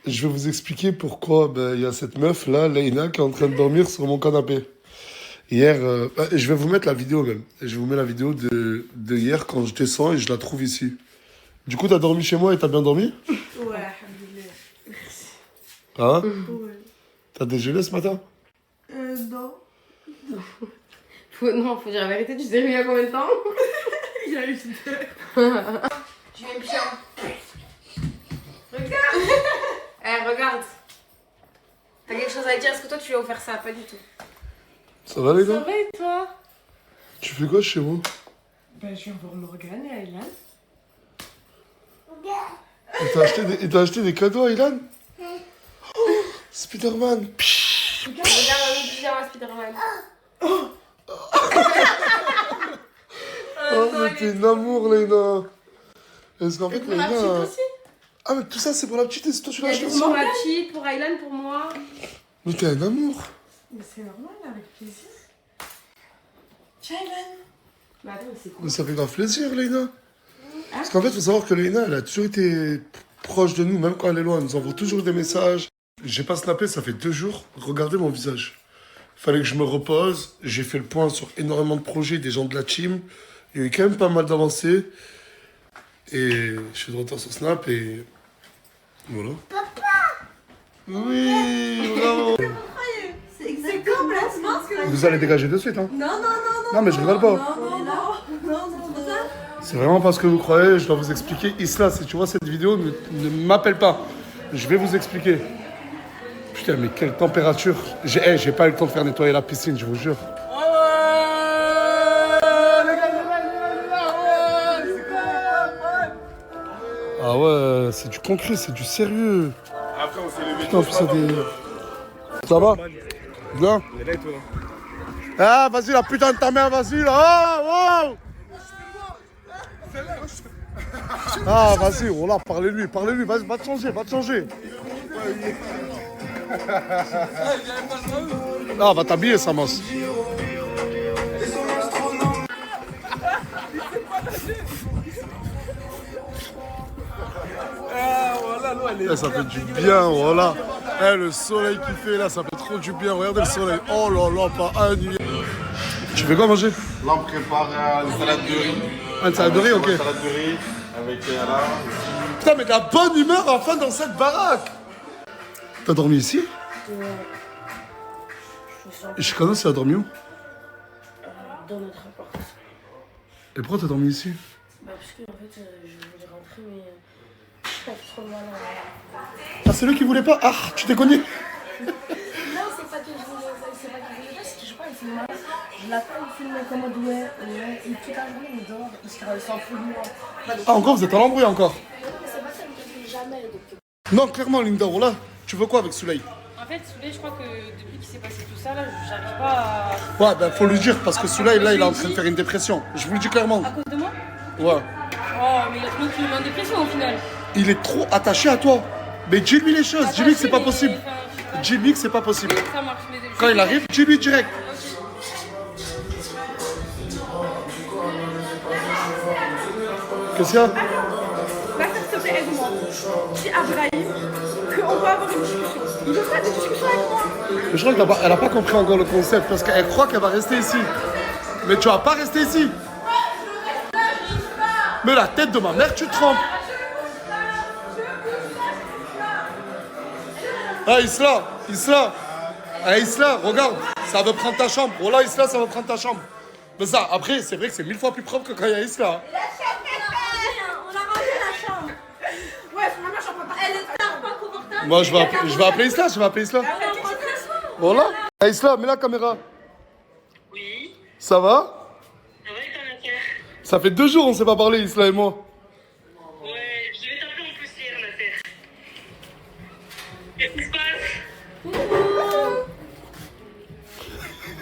Je vais vous expliquer pourquoi il y a cette meuf là, Leïna, qui est en train de dormir sur mon canapé. Hier, je vais vous mettre la vidéo même. Je vous mets la vidéo de hier quand je descends et je la trouve ici. Du coup, t'as dormi chez moi et t'as bien dormi? Ouais, alhamdoulilah. Merci. Hein? Ouais. T'as déjeuné ce matin? Non. Non, faut dire la vérité, tu t'es réveillé il y a combien de temps? Il y a eu une Tu viens bien. Regarde. Regarde. T'as quelque chose à dire? Est-ce que toi tu lui as offert ça? Pas du tout. Ça va les Ça gars? va et toi? Tu fais quoi chez moi? Ben, je viens voir Morgane et Aylan. Il t'a acheté des cadeaux à Ilan? Oh, Spider-Man. Regarde un pyjama Spider-Man. Oh, mais t'es une amour, Léna. Est-ce qu'en fait, Pour la petite Léna... aussi? Ah, mais tout ça, c'est pour la petite et c'est toi tu l'as acheté aussi? Pour la petite, pour Aylan, pour moi. Mais t'es un amour. Mais c'est normal, avec plaisir. Tiens, Aylan. Mais attends, c'est quoi? Mais ça fait grave plaisir, Léna. Parce qu'en fait, il faut savoir que Léna, elle a toujours été proche de nous, même quand elle est loin. Elle nous envoie toujours des messages. J'ai pas snappé, ça fait 2 jours. Regardez mon visage. Fallait que je me repose. J'ai fait le point sur énormément de projets, des gens de la team. Il y a eu quand même pas mal d'avancées. Et je suis de retour sur Snap et... Voilà. Papa! Oui, bravo! C'est complètement ce que... Vous allez dégager de suite, hein? Non, non, non, Non, mais je rigole pas. non, non, non. C'est vraiment pas ce que vous croyez, je dois vous expliquer. Isla, si tu vois cette vidéo, ne m'appelle pas. Je vais vous expliquer. Putain, mais quelle température. J'ai pas eu le temps de faire nettoyer la piscine, je vous jure. Ah ouais, c'est du concret, c'est du sérieux. Après, on s'est levé. Putain, en plus, ça des... Ça va? Bien? Ah, vas-y, la putain de ta mère, vas-y, là. Oh, oh. Ah, vas-y, voilà, parlez-lui, vas-y, va te changer, Ah, va t'habiller, Samos. Ça fait du bien, voilà. Le soleil qui fait là, ça fait trop du bien. Regardez le soleil. Oh là là, pas un nuit. Tu fais quoi manger? Là, on prépare une salade de riz. Une salade de riz, ok. Une salade de riz avec là. Putain, mais de la bonne humeur enfin dans cette baraque. T'as dormi ici? Ouais. Et Chicano, c'est a dormi où? Dans notre appart. Et pourquoi t'as dormi ici? Bah, parce que en fait, je voulais rentrer, mais je pas trop mal. Ah, c'est lui qui voulait pas? Ah, tu t'es cogné? Non, c'est pas que je voulais, c'est pas que je voulais pas, c'est que je crois qu'il filme mal. Je l'appelle, il filme comme on doit, et toute la journée, il dort, il s'en fout de moi. Ah, encore, vous êtes à l'embrouille encore? Non, mais c'est pas ça, il me fait jamais, donc. Non, clairement, Linda, là, tu veux quoi avec Souley? En fait, Souley, je crois que depuis qu'il s'est passé tout ça, là, j'arrive pas à... Ouais, ben faut lui dire, parce que Souley, là, il est en train de faire une dépression. Je vous le dis clairement. À cause de moi? Ouais. Oh, mais il a trop qui me met en dépression au final. Il est trop attaché à toi. Mais dis-lui les choses, dis-lui que c'est pas Attaché, possible. mais, enfin, Dis-lui que c'est pas possible. ça marche, mais... Quand il arrive, dis-lui direct. Qu'est-ce qu'il y a? Ma soeur, s'il te plaît, aide-moi. Dis à Brahim qu'on peut avoir une discussion. Il veut faire des discussions avec moi. Mais je crois qu'elle a pas compris encore le concept parce qu'elle croit qu'elle va rester ici. Mais tu vas pas rester ici. Mais la tête de ma mère, tu te trompes. Ah, Isla, ah, Isla, regarde, ça veut prendre ta chambre. Oh là, Isla, ça va prendre ta chambre. Mais ça, après, c'est vrai que c'est 1000 fois plus propre que quand il y a Isla. On a rangé la chambre. Ouais, franchement, j'en peux pas. Elle est tard, pas confortable. Moi, je vais appeler Isla, Voilà. Ah, Isla, mets la caméra. Oui, Ça va? c'est vrai que t'en as fier. Ça fait 2 jours, on s'est pas parlé, Isla et moi. Ouais, je vais t'appeler en poussière, la terre. Qu'est-ce qui se passe?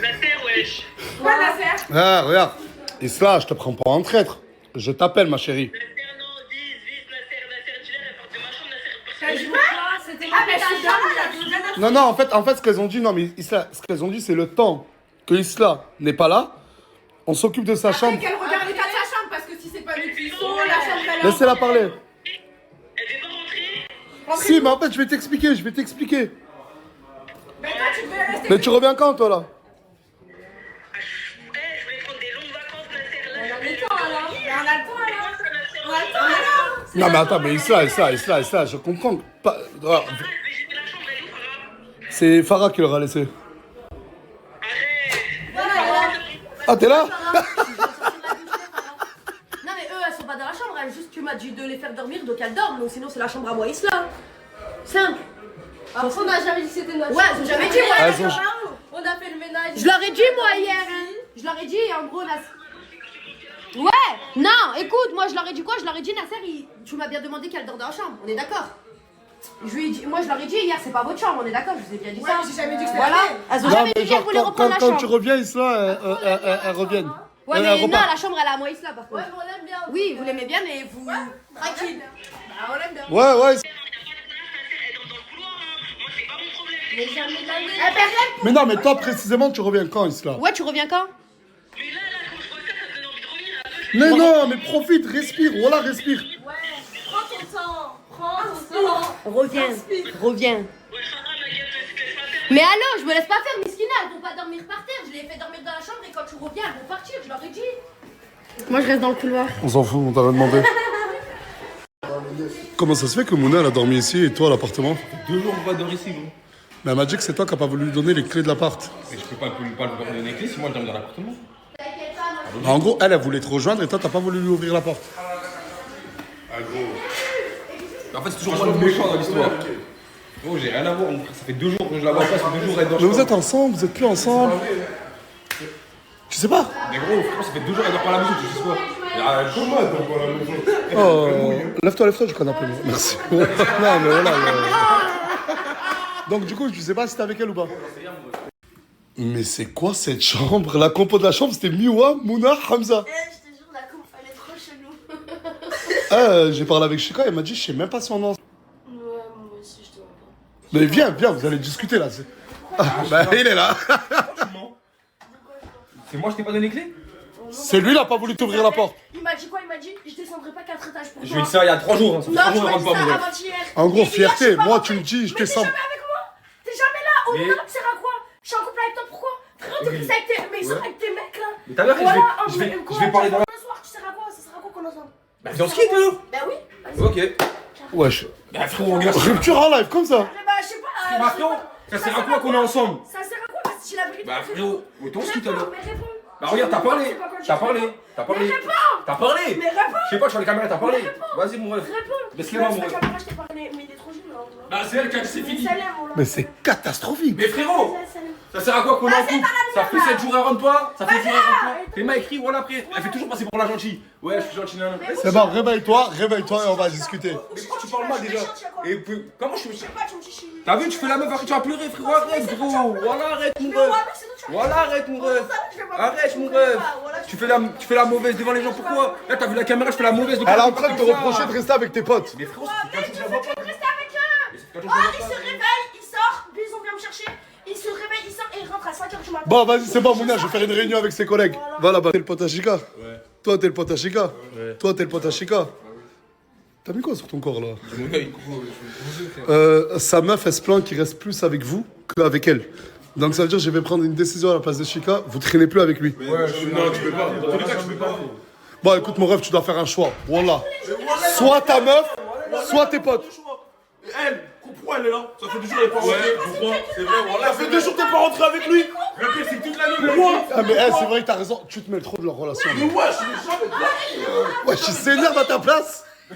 La terre, wesh. Quoi, la faire? Ah, regarde. Isla, je te prends pas en traître. Je t'appelle, ma chérie. La terre, non, 10, vise la terre, dis-leur, elle part de ma chambre, la terre. T'as joué? Ah, mais je suis dans la... Non, en fait, ce qu'elles ont dit, non, mais Isla, ce qu'elles ont dit, c'est le temps que Isla n'est pas là, on s'occupe de sa chambre. Qu'elle regarde l'état de sa chambre, parce que si c'est pas nous qui sont, la chambre, elle est Laissez-la parler. Elle veut pas rentrer? Si, mais en fait, je vais t'expliquer. Mais toi, tu devais rester. Mais tu reviens quand, toi, là? Je vais prendre des longues vacances, Nasser. Là, On a je le vais temps, alors. Mais on a le temps, alors. On a le temps, alors. Non, mais attends, mais Isla, je comprends. Pas... Ah, la chambre, elle est où, Farah? c'est Farah qui l'aura laissé. Ah, t'es là? Non mais eux elles sont pas dans la chambre, elles juste tu m'as dit de les faire dormir donc elles dorment, donc sinon c'est la chambre à moi Isla. Simple. Après, on n'a jamais dit que c'était notre Ouais, chambre. j'ai jamais dit moi. Elles ont- On a fait le ménage. Je leur ai dit moi hier. Hein. Je leur ai dit en gros Nasser. Ouais, non, écoute, moi je leur ai dit quoi? Je leur ai dit Nasser, tu m'as bien demandé qu'elle dort dans la chambre, on est d'accord? Je lui ai dit, moi je leur ai dit hier, c'est pas votre chambre, on est d'accord? Je vous ai bien dit Ouais, ça. mais j'ai jamais dit que c'était Voilà, la mienne. elles ont Non, jamais mais dit qu'elles genre, voulaient reprendre la quand tu chambre. reviens, Isla, elles reviennent. Ouais, Elles mais non, repartent. la chambre elle est à moi Isla par contre. Ouais, mais on l'aime bien. Oui, vous l'aimez bien, mais vous. Tranquille. Bah, on l'aime bien. Ouais. Elle dort dans le couloir, hein. Moi, c'est pas mon problème. Mais jamais de la vie. Eh, personne. Mais non, mais toi, précisément, tu reviens quand, Isla? Ouais, tu reviens quand? Mais là, quand je vois ça, ça me donne envie de revenir un peu. Mais non, mais profite, respire, voilà, respire. Ouais. Prends ton temps. Prends ton temps. Reviens. Ouais, Farah, ma gueule, c'est ce que je fais. Mais allô, je me laisse pas faire, Miskina, elles vont pas dormir par terre. Je les ai fait dormir dans la chambre et quand tu reviens, elles vont partir, je leur ai dit. Moi je reste dans le couloir. On s'en fout, on t'a rien demandé. Comment ça se fait que Mouna, elle a dormi ici et toi à l'appartement? 2 jours, on va dormir ici, gros. Mais elle m'a dit que c'est toi qui n'as pas voulu lui donner les clés de l'appart. Mais je peux pas lui donner les clés si moi je dors dans l'appartement. En gros, elle voulait te rejoindre et toi, t'as pas voulu lui ouvrir la porte. Ah, gros. Mais en fait, c'est toujours moi le méchant dans l'histoire. Gros, j'ai rien à voir. Ça fait 2 jours que je la vois pas, ça fait 2 jours elle dort. Mais vous êtes ensemble, vous êtes plus ensemble. Tu sais pas? Mais gros, frérot, ça fait 2 jours elle dort pas à la maison, tu sais quoi? Comment elle dort pas à la maison? Oh, lève-toi du canapé, moi. Merci. Non, mais voilà. Donc, du coup, tu sais pas si t'es avec elle ou pas? Mais c'est quoi cette chambre? La compo de la chambre, c'était Miwa, Mouna, Hamza. Eh, je te jure, la coupe, elle est trop chelou. J'ai parlé avec Chika, elle m'a dit, je sais même pas son nom. Ouais, moi aussi, je te vois pas. Mais viens, vous allez discuter là. Bah, il est là. C'est moi, je t'ai pas donné les clés? C'est lui, il a pas voulu t'ouvrir la porte. Il m'a dit quoi? Il m'a dit, je descendrai pas 4 étages pour Je toi. lui ai dit ça il y a 3 jours. Ça fait 3 Non, jours, tu elle m'as rentre dit pas, ça mon gars. avant-hier. En gros, Et hier, fierté. je sais pas Moi, pourquoi. tu me dis, je Mais te t'es sens. jamais avec moi. T'es jamais là. On Mais- est là, ça sert à quoi? Je suis en couple avec toi, pourquoi? Frérot, t'es plus avec tes... Mais ils sont avec tes mecs là. Mais t'as vu, Voilà, je vais parler dans la. Le soir, tu sers à quoi? Ça sert à quoi qu'on est ensemble? Bah, viens, on se quitte, nous. Bah oui. Vas-y. Ok. Wesh. Bah, frérot, regarde. Rupture en live, comme ça. Bah, je sais pas. Bah, frérot, ça sert à quoi qu'on est ensemble? Ça sert à quoi? Parce que si la vérité. Bah, frérot, autant on se quitte alors. Mais réponds. Bah, regarde, t'as parlé. C'est pas quand tu T'as réponds. parlé. T'as parlé. Mais réponds. T'as parlé. Mais réponds. Je sais pas, je suis sur les caméras, t'as parlé. réponds. Vas-y, mon ref. Réponds. Laisse-les moi, mon ref. Moi, je t'ai parlé, mais il est trop jeune. Bah, c'est elle qui a dit c'est fini. Mais c'est catastrophique. Mais frérot, ça sert à quoi qu'on est en couple? Ça fait 7 jours elle rentre pas? Ça fait 7 jours elle rentre pas? Et m'a écrit, voilà après. Elle fait toujours passer pour la gentille. Ouais, je suis gentil, non. C'est bon, réveille-toi et on va discuter. Mais pourquoi tu parles mal déjà? Et puis, comment je suis. Pas, tu me dis, je suis. T'as vu, tu fais la meuf, après tu vas pleurer, frérot. Arrête, gros. Voilà, arrête, mon ref. Voilà, arrête, mon ref. Arrête, mon ref. Tu fais la mauvaise devant les gens, pourquoi? Là, t'as vu la caméra, je fais la mauvaise devant Elle est en les gens, train de te comme ça. reprocher de rester avec tes potes. Mais frérot, Mais c'est tu quelque sais chose que que je vais rester avec eux. je Oh, il se réveille, il sort, Bison vient me chercher, il se réveille, il sort et il rentre à 5h du matin. Bon, vas-y, c'est bon, Mouna, je vais faire une réunion avec ses collègues. Voilà, bah, t'es le pote à Chika. Ouais. Toi, t'es le pote à Chika. Ouais. Toi, t'es le pote à Chika. T'as mis quoi sur ton corps, là? Sa meuf, elle se plaint qu'il reste plus avec vous qu'avec elle. Donc ça veut dire que je vais prendre une décision à la place de Chika, vous traînez plus avec lui. Ouais, non, tu peux pas. Dans tous les cas, tu peux pas. Bon, écoute, mon ref, tu dois faire un choix. Voilà. Soit ta meuf, soit tes potes. Elle, pourquoi elle est là? Ça fait 2 jours qu'elle est pas rentrée. Pourquoi? C'est vrai, voilà. Ça fait 2 jours que t'es pas rentré avec lui. Le pire, c'est que toute la nuit, pourquoi? Ah, mais c'est vrai que t'as raison, tu te mêles trop de leur relation. Mais ouais, je suis méchant avec toi. Ouais, je s'énerve à ta place. T'as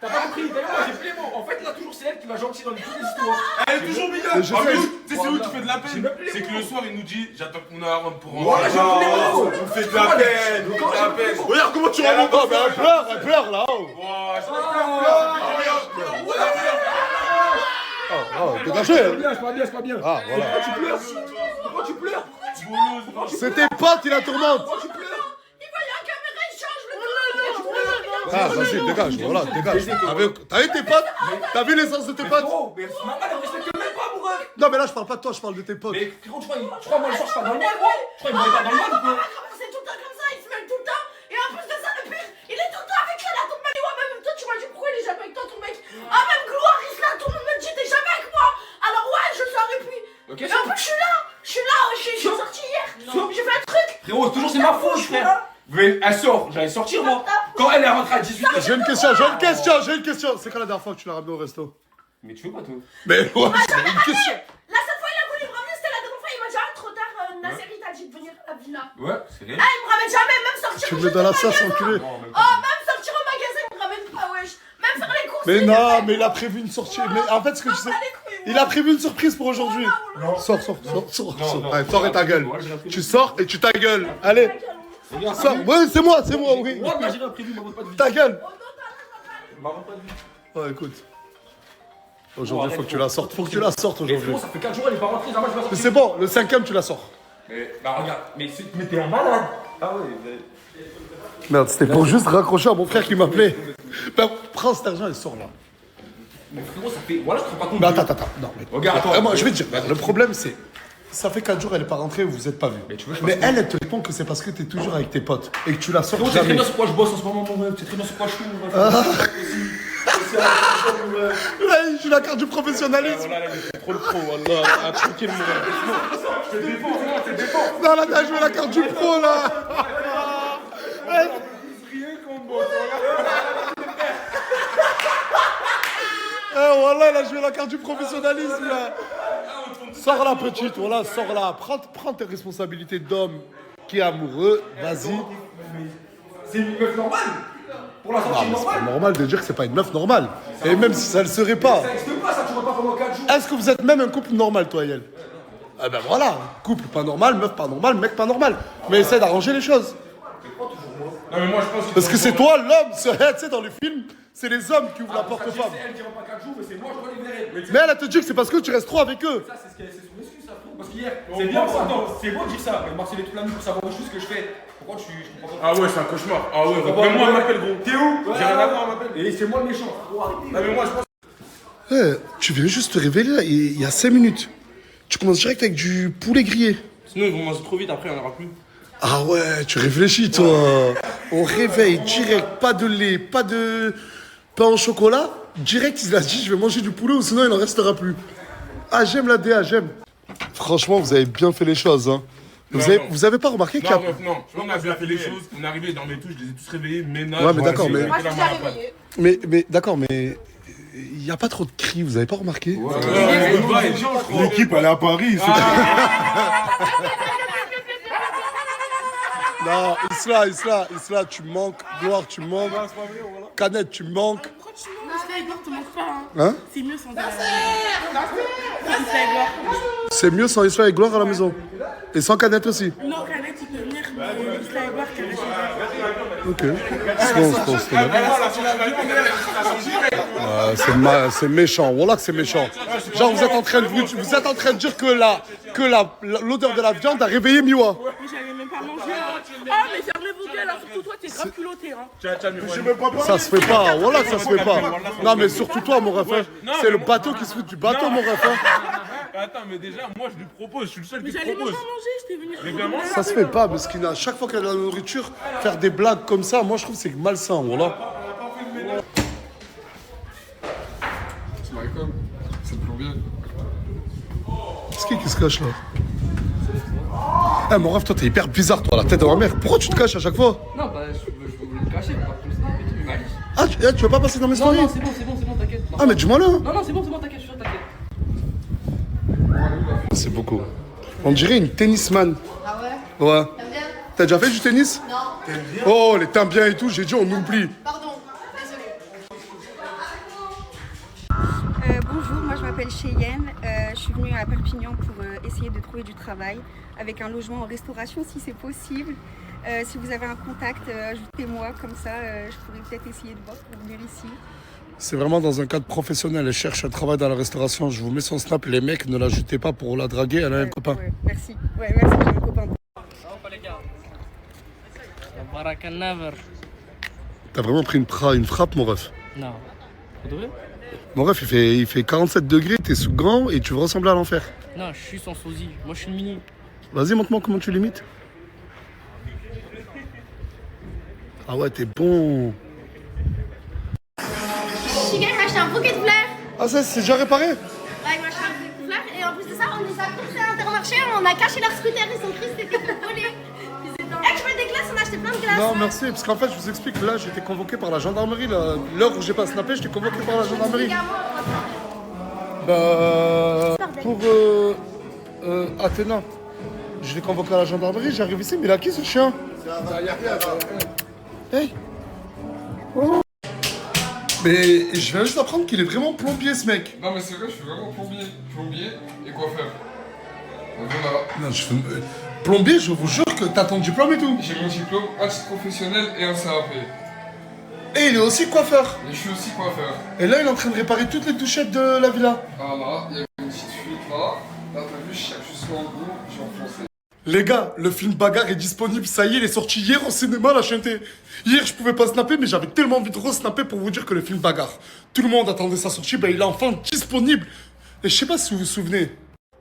pas compris, d'ailleurs, moi j'ai fait les mots. En fait, là, toujours c'est elle qui va gentil dans toutes les histoires. Elle est toujours mignonne. Mais je En sais. plus, tu sais, c'est où tu fais de la J'ai peine? même plus les C'est que mots. le soir, il nous dit j'attends que mon rentre pour Voilà, rentrer. j'ai plus les mots. On fait de la peine, on fait de la peine. Regarde comment tu remontes. Oh, mais elle pleure là. Oh, oh dégagez. Je parle bien, je parle bien. Ah, voilà. Pourquoi tu pleures? C'est tes potes, il la tourmente. Il voit, il y a un caméra, il change le Ah, vas-y, dégage, voilà, dégage. T'as vu tes potes? T'as vu l'essence de tes potes? Frérot, mais maman, elle me respecte même pas, mon ref. Non, mais là, je parle pas de toi, je parle de tes potes. Mais frérot, tu crois, moi le soir, je parle dans le mal, moi? Tu crois, il me met pas dans le mal ou quoi? C'est tout le temps comme ça, il se mêle tout le temps. Et en plus de ça, le pire, il est tout le temps avec elle, à ton mari. Ouais, même toi, tu m'as dit pourquoi il est jamais avec toi, ton mec. Ah, même Gloire, là, tout le monde me dit, t'es jamais avec moi. Alors, ouais, je sors et puis. Ok, Mais en plus, je suis sorti hier. J'ai fait un truc. Frérot, toujours c'est ma faute, frère. Mais elle sort, j'allais sortir moi. Quand elle est rentrée à 18h. J'ai une question. C'est quand la dernière fois que tu l'as ramené au resto? Mais tu veux pas toi? Mais ouais, c'est une question. La seule fois, il a voulu me ramener, c'était la dernière fois. Il m'a dit, ah, trop tard, Nasser, il t'a dit de venir à la villa. Ouais, c'est vrai. Ah, il me ramène jamais, même sortir. Tu me mets dans la sauce, enculé. Oh, même sortir au magasin, il me ramène pas, wesh. Même faire les courses. Mais il non, me mais il a prévu une sortie. Mais en fait, ce que tu sais, il a prévu une surprise pour aujourd'hui. Sors. Allez, sors et ta gueule. Tu sors et tu ta gueule. Allez, sors. Ouais, c'est moi, oui. Moi, j'ai rien prévu, ma pas de vie. Ta gueule. Ma pas de vie. Ouais, écoute. Aujourd'hui, faut que tu la sortes. Faut que tu la sortes Mais aujourd'hui. frérot, ça fait 4 jours, elle est pas rentrée. Moi, je vais Mais sortir. c'est bon, le 5ème, tu la sors. Mais bah regarde, mais t'es un malade. Ah ouais, Merde, c'était pour juste raccrocher à mon frère qui m'appelait. Ben, prends cet argent et sors là. mais frérot, ça fait. Voilà, je te rends pas compte. Mais attends. Non, mais. Regarde, attends. Vraiment, je vais te dire, le problème c'est. Ça fait 4 jours, elle est pas rentrée, vous vous êtes pas vus. Mais tu veux, je Mais pense elle te répond que c'est parce que t'es toujours avec tes potes et que tu la sors Frérot, c'est très jamais. bien sur quoi je bosse en ce moment, mon rêve. C'est très bien sur quoi je suis, mon rêve. Là, j'ai la carte du professionnalisme. Voilà, là, c'est trop le pro, wallah. Ah, tranquille, mon rêve. Je te défends, frérot, je te défends. Non, là, t'as joué la carte du pro là. Voilà, elle a joué la carte du professionnalisme là. Sors la petite, voilà, sors là. Prends tes responsabilités d'homme qui est amoureux, vas-y. C'est une meuf normale. Pour la sortie C'est pas normale. normal de dire que c'est pas une meuf normale. Et même si ça ne le serait pas. Ça n'existe pas, ça, tu vois pas pendant 4 jours. Est-ce que vous êtes même un couple normal, toi, Yael? Ah ben voilà, couple pas normal, meuf pas normal, mec pas normal. Mais essaie d'arranger les choses. Non, mais moi, je pense Parce que c'est toi l'homme, tu sais, dans les films, c'est les hommes qui ouvrent la porte aux femmes. C'est elle qui rentre pas 4 jours, mais c'est moi, je dois libérer. Mais elle te dit que c'est parce que tu restes trop avec eux. Ça, c'est son excuse, ça, frérot. Parce qu'hier, c'est bien pour attends, c'est beau de dire ça. Mais Marcel est toute la nuit pour savoir les choses que je fais. Pourquoi tu. Je comprends pas. Ah ouais, c'est un cauchemar. Ah ouais, même moi, on m'appelle gros. T'es où? J'ai rien à voir, on m'appelle. Et c'est moi le méchant. Frérot, arrêtez. Non, mais moi, je pense. Tu viens juste te révéler là, il y a 5 minutes. Tu commences direct avec du poulet grillé. Sinon, ils vont manger trop vite, après, il n'y en aura plus. Ah ouais, tu réfléchis toi. On réveille direct, pas de lait, pas de pain au chocolat. Direct, il a dit je vais manger du poulet ou sinon il n'en restera plus. Ah j'aime la DA, j'aime. Franchement, vous avez bien fait les choses. Hein. Vous avez pas remarqué qu'il y a... Non, on a bien fait les choses. On est arrivé dans mes touches, je les ai tous réveillés, ménage. Ouais, mais d'accord, mais- Moi, je suis déjà réveillée. Mais d'accord, mais il n'y a pas trop de cris, vous avez pas remarqué? L'équipe, elle est à Paris. Non, Isla, tu manques. Gloire, tu manques. Canette, tu manques. Isla et Gloire te manquent pas. Hein? C'est mieux sans Isla et Gloire. C'est mieux sans Isla et Gloire à la maison. Et sans Canette aussi. Non, Canette, il peut venir, mais Isla et Gloire, tu restes chez elle. Ok. C'est méchant, voilà que c'est méchant. Genre vous êtes en train de dire que l'odeur de la viande a réveillé Miwa. Mais j'allais même pas manger. Ah, mais fermez vos gueules, hein. Surtout toi, t'es grave culotté. Hein. Ça se fait pas, voilà que ça se fait pas. Non mais surtout toi mon ref, hein. C'est le bateau qui se fout du bateau mon ref. Hein. Attends, mais déjà, moi, je lui propose, je suis le seul Mais qui te j'allais même pas propose. manger, j'étais venue. Mais vraiment, Ça se fait pas parce qu'il a chaque fois qu'il y a de la nourriture, faire des blagues comme ça, moi je trouve que c'est malsain, voilà. C'est qui se cache là? Eh mon ref, toi t'es hyper bizarre toi, la tête de ma mère. Pourquoi tu te caches à chaque fois? Non, bah, je voulais me cacher, pas plus. Ah, tu veux pas passer dans mes Non, stories? non, c'est bon, t'inquiète. Ah mais dis-moi là. Non, c'est bon, t'inquiète, je suis sûr, t'inquiète. C'est beaucoup. On dirait une tennisman. Ah ouais? Ouais. T'aimes bien? T'as déjà fait du tennis? Non. Oh, les t'aimes bien et tout, j'ai dit on oublie. Pardon, désolé. Bonjour, moi je m'appelle Cheyenne. Je suis venue à Perpignan pour essayer de trouver du travail avec un logement en restauration si c'est possible. Si vous avez un contact, ajoutez-moi, comme ça je pourrais peut-être essayer de voir pour venir ici. C'est vraiment dans un cadre professionnel. Elle cherche un travail dans la restauration. Je vous mets son snap. Les mecs, ne l'ajoutez pas pour la draguer. Elle a un copain. Ouais, merci. Ouais, merci, j'ai un copain. T'as vraiment pris une frappe, mon ref. Non. Pour de vrai? Mon ref, il fait 47 degrés. T'es sous grand et tu veux ressembler à l'enfer. Non, je suis sans sosie. Moi, je suis le mini. Vas-y, montre-moi comment tu limites. Ah ouais, t'es bon. gars, il m'a acheté un bouquet de fleurs. Ah, ça, c'est déjà réparé? Ouais, il m'a acheté un bouquet de fleurs. Et en plus de ça, on les a poussés à Intermarché, on a caché leur scooter, ils sont tristes, c'était pour voler. Eh, tu veux des glaces? On a acheté plein de glaces. Non, merci, parce qu'en fait, je vous explique, là, j'ai été convoqué par la gendarmerie. L'heure où j'ai pas snappé, j'étais convoqué par la gendarmerie. Bah. Pour Athéna. Je l'ai convoqué à la gendarmerie, j'arrive ici, mais il a qui ce chien? Hey. Oh. Mais je viens juste d'apprendre qu'il est vraiment plombier, ce mec. Non, mais c'est vrai, je suis vraiment plombier. Plombier et coiffeur. Donc voilà. Non, plombier, je vous jure que t'as ton diplôme et tout. J'ai mon diplôme, un titre professionnel et un CAP. Et il est aussi coiffeur. Et je suis aussi coiffeur. Et là, il est en train de réparer toutes les touchettes de la villa. Voilà, il y a une petite fuite là. Là, t'as vu, je cherche jusqu'au bout, j'ai enfoncé. Les gars, le film Bagarre est disponible, ça y est, il est sorti hier au cinéma, la chaîneté. Hier, je pouvais pas snapper, mais j'avais tellement envie de re-snapper pour vous dire que le film Bagarre, tout le monde attendait sa sortie, ben il est enfin disponible. Et je sais pas si vous vous souvenez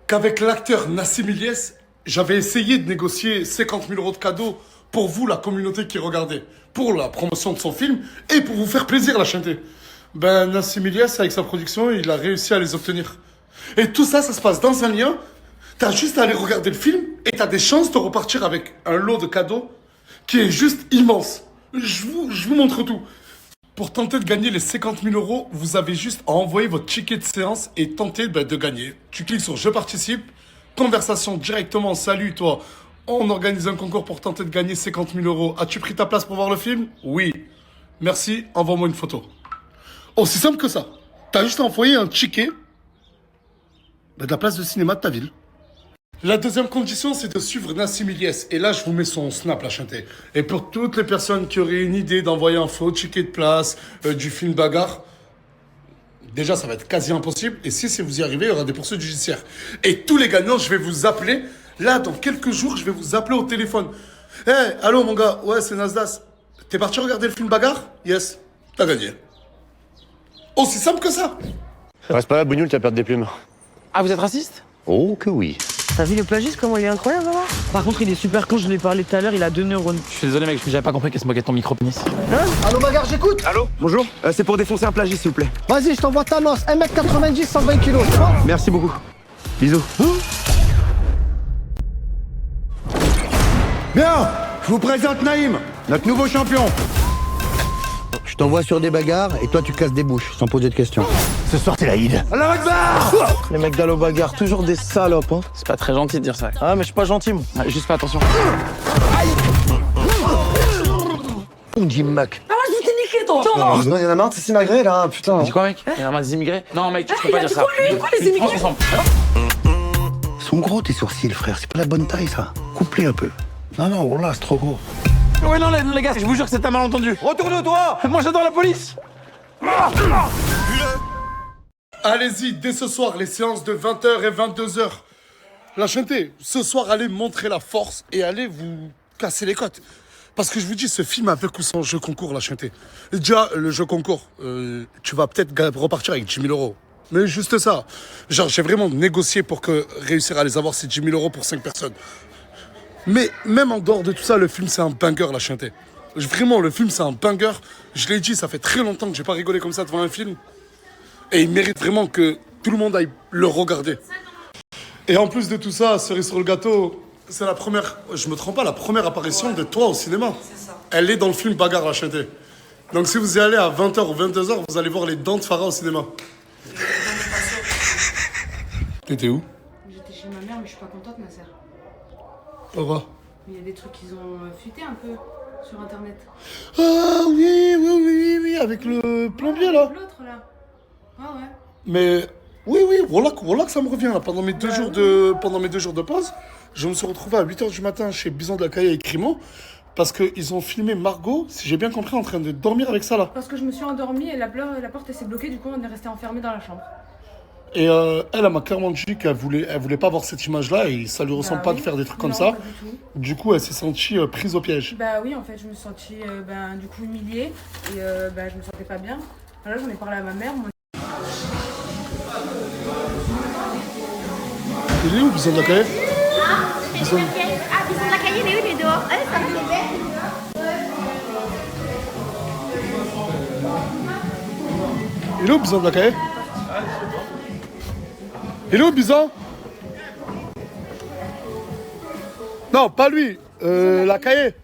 qu'avec l'acteur Nassim Ilyes, j'avais essayé de négocier 50 000 € de cadeaux pour vous, la communauté qui regardait, pour la promotion de son film et pour vous faire plaisir, la chaîneté. Ben, Nassim Ilyes, avec sa production, il a réussi à les obtenir. Et tout ça, ça se passe dans un lien. T'as juste à aller regarder le film et t'as des chances de repartir avec un lot de cadeaux qui est juste immense. Je vous montre tout. Pour tenter de gagner les 50 000 €, vous avez juste à envoyer votre ticket de séance et tenter de gagner. Tu cliques sur « Je participe », conversation directement « Salut toi, on organise un concours pour tenter de gagner 50 000 €. As-tu pris ta place pour voir le film? Oui. Merci, envoie-moi une photo. » Aussi simple que ça. T'as juste à envoyer un ticket de la place de cinéma de ta ville. La deuxième condition, c'est de suivre Nassim Ilyes. Et là, je vous mets son snap, la chanter. Et pour toutes les personnes qui auraient une idée d'envoyer un faux ticket de place du film Bagarre, déjà, ça va être quasi impossible. Et si vous y arrivez, il y aura des poursuites judiciaires. Et tous les gagnants, je vais vous appeler. Là, dans quelques jours, je vais vous appeler au téléphone. Hé, allô, mon gars. Ouais, c'est Nasdas. T'es parti regarder le film Bagarre? Yes. T'as gagné. Aussi simple que ça. Reste pas là, Bougnoul, tu vas perdre des plumes. Ah, vous êtes raciste? Oh, que oui. T'as vu le plagiste, comment il est incroyable, là? Par contre, il est super con, je lui ai parlé tout à l'heure, il a 2 neurones. Je suis désolé, mec, j'avais pas compris qu'elle se moquait de ton micro-pénis. Allô, Bagarre, j'écoute. Allô? Bonjour, c'est pour défoncer un plagiste, s'il vous plaît. Vas-y, je t'envoie Thanos, 1m90, 120 kilos, tu vois? Merci beaucoup. Bisous. Bien, je vous présente Naïm, notre nouveau champion. Je t'envoie sur des bagarres et toi tu casses des bouches sans poser de questions. Ce soir, c'est l'Aïd. Allah Akbar! Les mecs d'Allo Bagarre, toujours des salopes, hein. C'est pas très gentil de dire ça. Ah, mais je suis pas gentil, moi. Ah, juste fais attention. On dit Mac. Ah, je t'ai niqué, toi! Non, il y en a marre de ces immigrés là, putain. Tu dis quoi, mec? Il y en a marre des immigrés? Non, mec, tu peux pas dire ça. Quoi, les immigrés? Ensemble. Ils sont gros tes sourcils, frère. C'est pas la bonne taille, ça. Coupe-les un peu. Non, non, oh là, c'est trop gros. Ouais, non, les gars, je vous jure que c'est un malentendu. Retourne-toi! Moi, j'adore la police. Allez-y, dès ce soir, les séances de 20h et 22h. La chanter, ce soir, allez montrer la force et allez vous casser les côtes. Parce que je vous dis, ce film avec ou sans jeu concours, la chanter. Déjà, le jeu concours, tu vas peut-être repartir avec 10 000 €. Mais juste ça. Genre, j'ai vraiment négocié pour réussir à les avoir, ces 10 000 € pour 5 personnes. Mais même en dehors de tout ça, le film, c'est un banger, la chanter. Vraiment, le film, c'est un banger. Je l'ai dit, ça fait très longtemps que j'ai pas rigolé comme ça devant un film. Et il mérite vraiment que tout le monde aille le regarder. Et en plus de tout ça, cerise sur le gâteau, c'est la première, je me trompe pas, la première apparition de toi au cinéma. C'est ça. Elle est dans le film Bagarre, la chanter. Donc si vous y allez à 20h ou 22h, vous allez voir les dents de Farah au cinéma. T'étais où? J'étais chez ma mère, mais je suis pas contente, ma sœur. Pourquoi? Il y a des trucs qu'ils ont fuité un peu sur internet. Ah oui, avec le plombier là. L'autre là. Ah ouais. Mais oui, voilà que ça me revient là. Pendant mes 2 jours de pause, je me suis retrouvé à 8h du matin chez Bison de la Caille et Crimo parce qu'ils ont filmé Margot, si j'ai bien compris, en train de dormir avec ça là. Parce que je me suis endormie et la porte s'est bloquée, du coup on est resté enfermés dans la chambre. Et elle m'a clairement dit qu'elle voulait pas voir cette image-là et ça lui ressemble pas de faire des trucs comme ça. Pas du tout. Du coup, elle s'est sentie prise au piège. Bah oui, en fait, je me suis sentie du coup humiliée et je me sentais pas bien. Alors là, j'en ai parlé à ma mère. Il est où, Bison de la Caille? Bison de la Caille, il est où? Il est dehors. Allez, ça va, bébé. Il est où Bison de la cahier? Il est où Bison? Non, pas lui, la cahier.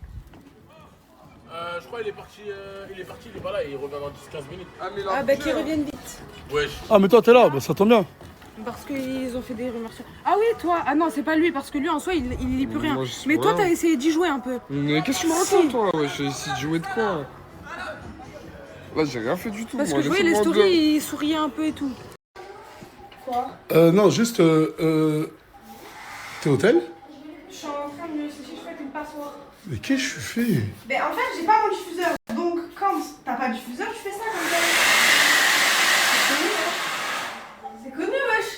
Je crois qu'il est parti, il est pas là, il revient dans 10-15 minutes. Ah bah qu'ils reviennent vite. Wesh. Ah mais toi t'es là, bah, ça tombe bien. Parce qu'ils ont fait des rumeurs sur... Ah oui, toi. Ah non, c'est pas lui, parce que lui, en soi, il lit plus rien. Moi, je sais Mais pas. toi, t'as essayé d'y jouer un peu. Mais qu'est-ce que tu me racontes, toi? Ouais, j'ai essayé de jouer de quoi? Là, j'ai rien fait du tout. Parce moi, que je voyais les laissez-moi stories, dehors. il souriait un peu et tout. Quoi? Non, juste... T'es hôtel? Je suis en train de me sécher, je fais une passoire. Mais qu'est-ce que je fais? Mais en fait, j'ai pas mon diffuseur. Donc, quand t'as pas de diffuseur, tu fais ça comme ça. C'est connu, wesh.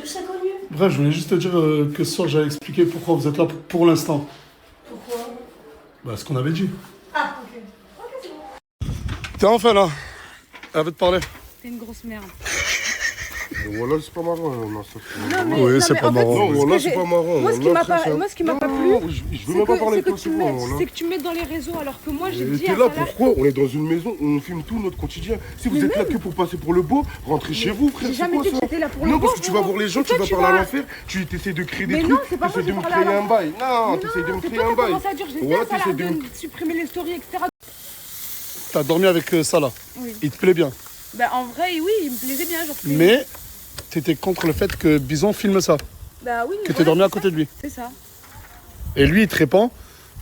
C'est connu. Bref, je voulais juste te dire que ce soir j'allais expliquer pourquoi vous êtes là pour l'instant. Pourquoi? Bah, ce qu'on avait dit. Ah, ok. Ok, c'est bon. T'es enfin là. Elle veut te parler. T'es une grosse merde. Voilà, c'est pas marrant. Non, ça, Non, mais, Oui, non, c'est mais pas en fait, marrant. Non, ce que voilà, j'ai- c'est pas marrant. Moi, ce qui Voilà, m'a très pas, simple. moi, ce qui m'a pas Non, plu, je veux même pas parler de toi, c'est c'est que, bon. Voilà. c'est que tu mets dans les réseaux, alors que moi, j'ai Et dit t'es à là, Salah- pourquoi? On est dans une maison, on filme tout notre quotidien. Si vous Mais êtes là même- que pour passer pour le beau, rentrez chez vous, frère. J'ai c'est jamais quoi dit que ça? j'étais là pour le Non, beau, parce que tu vas voir les gens, tu Toi, vas tu parler à vas- l'enfer, tu essaies de créer des Mais trucs, non, c'est pas t'essaies moi de qui me parle créer à un l'enfer. bail. Non, Mais t'essaies de me c'est créer toi un qui as bail. commencé à dire, j'ai dit Voilà, à Salah t'essaies de me... de supprimer les stories, etc. T'as dormi avec Salah. Oui. Il te plaît bien. Bah en vrai, oui, il me plaisait bien, genre. Mais t'étais contre le fait que Bison filme ça. Bah oui. Que voilà, t'es dormi à c'est côté ça. de lui. C'est ça. Et lui, il te répond,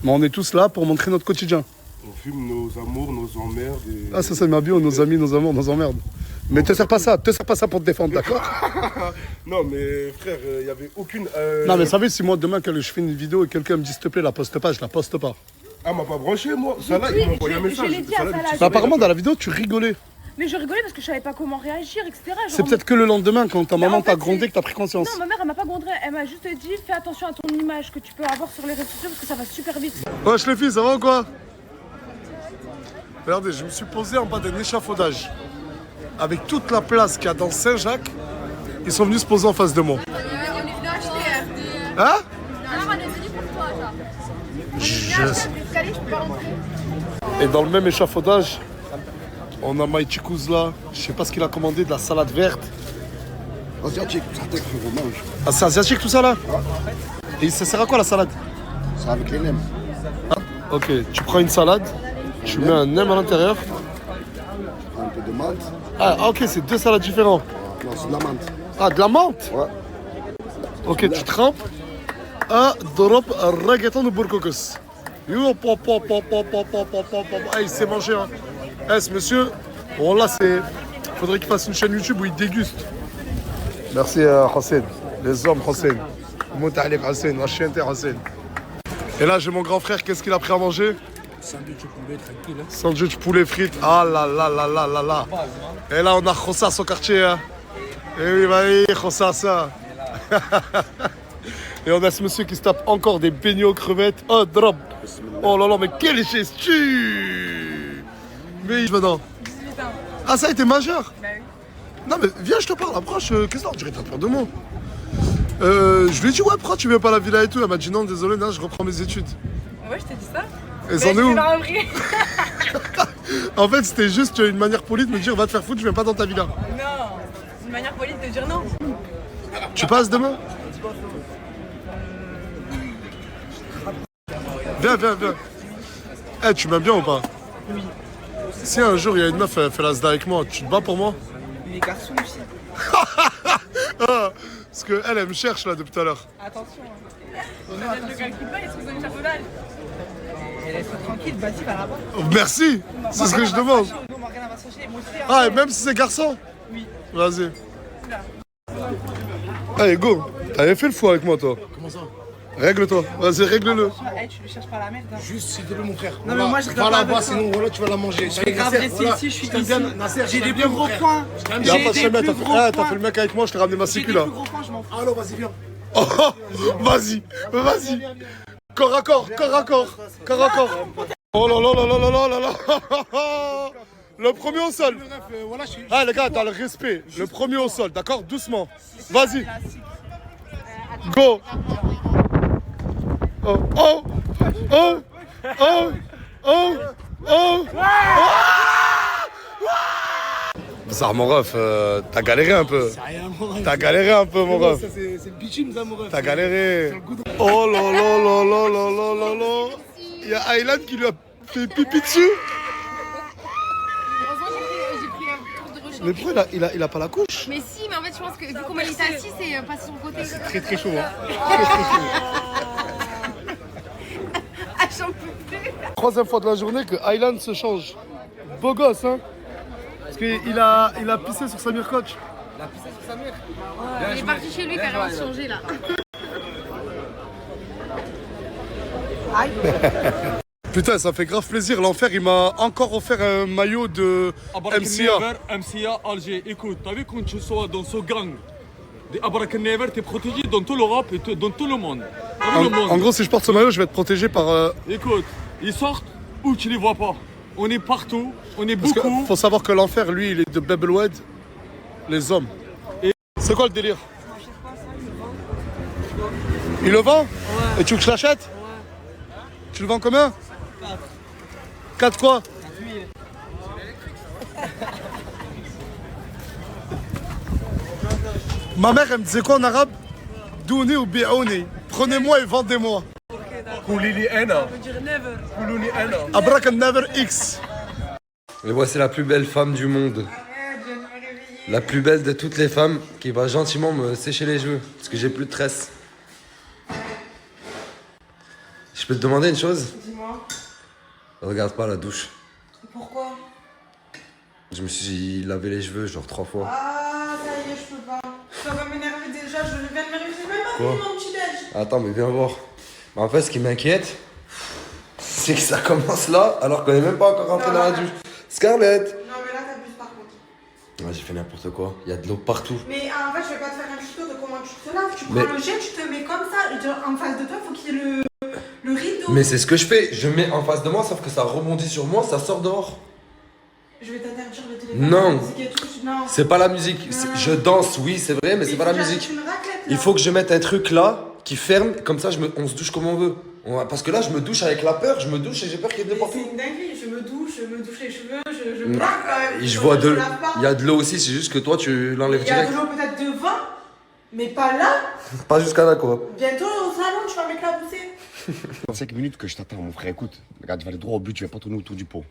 mais on est tous là pour montrer notre quotidien. On filme nos amours, nos emmerdes. Et... Ah, ça c'est ma bio, nos amis, nos amours, nos emmerdes. Mais te sers pas ça pour te défendre, d'accord? Non, mais frère, il y avait aucune. Non, mais savez, si moi demain, quand je fais une vidéo et quelqu'un me dit s'il te plaît, la poste pas, je la poste pas. Ah, m'a pas branché, moi. Ça là, Oui, il m'a envoyé un je message. l'ai dit à Ça, là, Salah, tu sais, Bah, apparemment, dans la vidéo, tu rigolais. Mais je rigolais parce que je savais pas comment réagir, etc. Genre, C'est peut-être que le lendemain, quand ta Mais maman en fait, t'a grondé, que t'as pris conscience. Non, ma mère, elle m'a pas grondé. Elle m'a juste dit fais attention à ton image que tu peux avoir sur les réseaux sociaux parce que ça va super vite. Wesh les filles, ça va ou quoi? Regardez, je me suis posé en bas d'un échafaudage. Avec toute la place qu'il y a dans Saint-Jacques, ils sont venus se poser en face de moi. On est venu acheter. Hein? Alors, on est venu pour toi, genre. Et dans le même échafaudage, on a Maïti Kouzla, je sais pas ce qu'il a commandé, de la salade verte. Asiatique, ça t'es frérot, mange. Ah, c'est asiatique tout ça là? Et ça sert à quoi la salade? C'est avec les nems. Ah, ok, tu prends une salade, tu mets un nem à l'intérieur. Un peu de menthe. Ah, ok, c'est deux salades différentes. Non, c'est de la menthe. Ah, de la menthe? Ouais. Ok, tu trempes un drop reggaeton de Bourcocos. Yo, pop, pop, pop, pop, pop, pop, pop, pop, pop. Ah, il sait manger, hein. Eh, ce monsieur, bon là, c'est... Faudrait qu'il fasse une chaîne YouTube où il déguste. Merci, Hossein. Les hommes, Hossein. Moutalik Hossein, la chienne Hossein. Et là, j'ai mon grand frère, qu'est-ce qu'il a pris à manger? Sandwich poulet tranquille. Hein. Sandwich poulet frites. Ah là là là là là là. Et là, on a Khossas au quartier. Hein. Et oui, bah, Khossas. Et on a ce monsieur qui se tape encore des beignets aux crevettes. Oh, drop. Oh là là, mais quelle gestu. Mais maintenant. Ah, ça a été majeur. Bah oui. Non, mais viens, je te parle. Approche. Qu'est-ce que tu dirais, t'as peur de moi? Je lui ai dit, ouais, pourquoi tu viens pas à la villa et tout? Elle m'a dit, non, désolé, non, je reprends mes études. Ouais, je t'ai dit ça. Et c'en est où? En fait, c'était juste une manière polie de me dire, va te faire foutre, je viens pas dans ta villa. Non, c'est une manière polie de te dire non. Tu passes demain? Viens, viens, viens. Eh, tu m'aimes bien ou pas? Oui. Si un jour il y a une meuf, elle fait la zda avec moi, tu te bats pour moi? Les garçons aussi. Parce qu'elle, elle me cherche là depuis tout à l'heure. Attention. Je ne calcule pas, ils sont dans l'échafaudage. Laisse-toi tranquille, vas-y, va là-bas. Merci, c'est ce que je demande. Nous, Morgane va se fâcher. Moi aussi. Ah, et même si c'est garçon? Oui. Vas-y. Allez, go. T'avais fait le fou avec moi, toi. Comment ça? Règle-toi. Vas-y, règle-le. Hey, tu lui cherches pas la merde. Hein. Juste s'il te plaît, mon frère. Non, mais moi, je regarde va pas là-bas, avec sinon voilà, tu vas la manger. Je fais grave rester ici, je suis ici. J'ai des plus gros points. Y'a pas de chemin, t'as fait le mec avec moi, je t'ai ramené ma sécu là. Alors, vas-y, viens. Oh, vas-y, vas-y. Corps à corps, corps à corps, corps à corps. Oh là là là là là là là là. Le premier au sol. Ah les gars, t'as le respect. Le premier au sol, d'accord? Doucement. Vas-y. Go. Oh, oh, oh, oh, oh, oh. Ça, mon ref, t'as galéré un peu. C'est rien, mon ref. T'as galéré un peu, mon ref. Ça, c'est le bitume, ça, mon ref. T'as galéré. Oh là là là là là là là là. Il y a Aylan qui lui a fait pipi dessus. Heureusement, j'ai pris un tour de rechange. Mais pourquoi il a pas la couche? Mais si, mais en fait, je pense que vu comment il était assis, c'est pas sur son côté. C'est très très chaud, hein. Très très chaud. Ah, j'en peux plus. Troisième fois de la journée que Aylan se change. Beau gosse, hein. Parce qu'il a pissé sur Samir Coach. Il a pissé sur Samir. Il est parti chez lui carrément se changer là. Putain, ça fait grave plaisir. L'enfer, il m'a encore offert un maillot de MCA. MCA Alger. Écoute, t'as vu quand tu sois dans ce gang des Abarak Never, t'es protégé dans toute l'Europe et dans tout le monde. En gros, si je porte ce maillot, je vais être protégé par... Écoute, ils sortent où tu les vois pas. On est partout, on est Parce beaucoup. que faut savoir que l'enfer, lui, il est de Bebelwed, les hommes. C'est quoi le délire? Il le vend? Ouais. Et tu veux que je l'achète? Ouais. Tu le vends combien? 4 quoi? 4 Ma mère, elle me disait quoi en arabe? Douni ou bi'ouni. Prenez-moi et vendez-moi. Koulili Ena. Koulouni Ena. Abrak never X. Et voici la plus belle femme du monde. La plus belle de toutes les femmes qui va gentiment me sécher les cheveux parce que j'ai plus de tresses. Je peux te demander une chose? Dis-moi. Regarde pas la douche. Pourquoi? Je me suis lavé les cheveux genre 3 fois. Ah, ça y est, je peux pas. Ça va m'énerver déjà, je viens de m'énerver, j'ai même pas Quoi? fini mon petit déj. Attends, mais viens voir. Mais en fait, ce qui m'inquiète, c'est que ça commence là alors qu'on est même pas encore rentré dans la douche. Scarlett! Non, mais là, t'abuses par contre. Ouais, j'ai fait n'importe quoi. Il y a de l'eau partout. Mais en fait, je vais pas te faire un tuto de comment tu te laves. Tu Mais- prends le jet, tu te mets comme ça, et genre, en face de toi, il faut qu'il y ait le rideau. Mais c'est ce que je fais. Je mets en face de moi, sauf que ça rebondit sur moi, ça sort dehors. Je vais t'interdire le téléphone. Non. La musique et tout, non. C'est pas la musique. Je danse, oui, c'est vrai, mais c'est pas la musique. Il faut que je mette un truc là qui ferme, comme ça on se douche comme on veut. Parce que là, je me douche avec la peur, je me douche et j'ai peur qu'il y ait de C'est partout. une dinguerie, je me douche les cheveux, je me lave quand même. Et je vois me lave pas. il y a de l'eau aussi, c'est juste que toi, tu l'enlèves Il y a direct. de l'eau peut-être devant, mais pas là. Pas jusqu'à là, quoi. Bientôt au salon, tu vas m'éclabousser. Dans 5 minutes que je t'attends, mon frère, écoute. Regarde, tu vas aller droit au but, tu vas pas tourner autour du pot.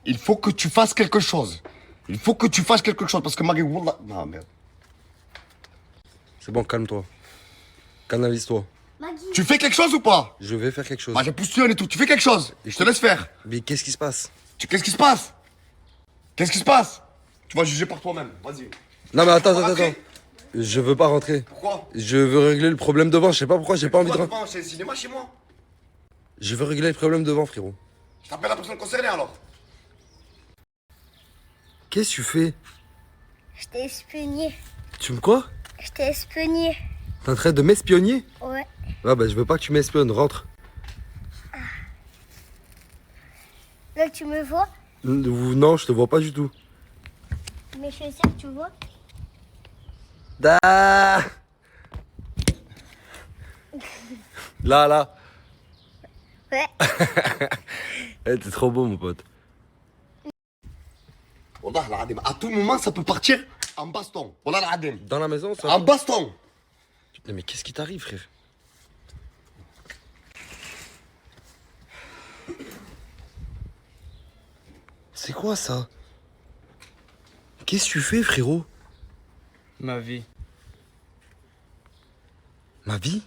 Il faut que tu fasses quelque chose. Il faut que tu fasses quelque chose parce que Marie, wallah. Non, merde. C'est bon, calme-toi. Canalise-toi. Tu fais quelque chose ou pas? Je vais faire quelque chose. Bah, j'ai poussé et tout. Tu fais quelque chose. Et je te laisse faire. Mais qu'est-ce qui se passe? Qu'est-ce qui se passe? Qu'est-ce qui se passe? Tu vas juger par toi-même. Vas-y. Non, mais attends. Je veux pas rentrer. Pourquoi? Je veux régler le problème devant. Je sais pas pourquoi, j'ai pas envie de rentrer. C'est le cinéma chez moi. Je veux régler le problème devant, frérot. Je t'appelle la personne concernée alors. Qu'est-ce que tu fais? Je t'ai espionné. Tu me quoi? Je t'ai espionné. T'es en train de m'espionner? Ouais. Ouais, bah je veux pas que tu m'espionnes, rentre. Là, tu me vois? Non, je te vois pas du tout. Mes chaussures, tu vois? Da. Là. Ouais. Eh, t'es trop beau, mon pote. Wallah, l'adem. À tout moment, ça peut partir en baston. Wallah, l'adem. Dans la maison, ça. En baston. Non, mais qu'est-ce qui t'arrive, frère? C'est quoi ça? Qu'est-ce que tu fais, frérot? Ma vie. Ma vie?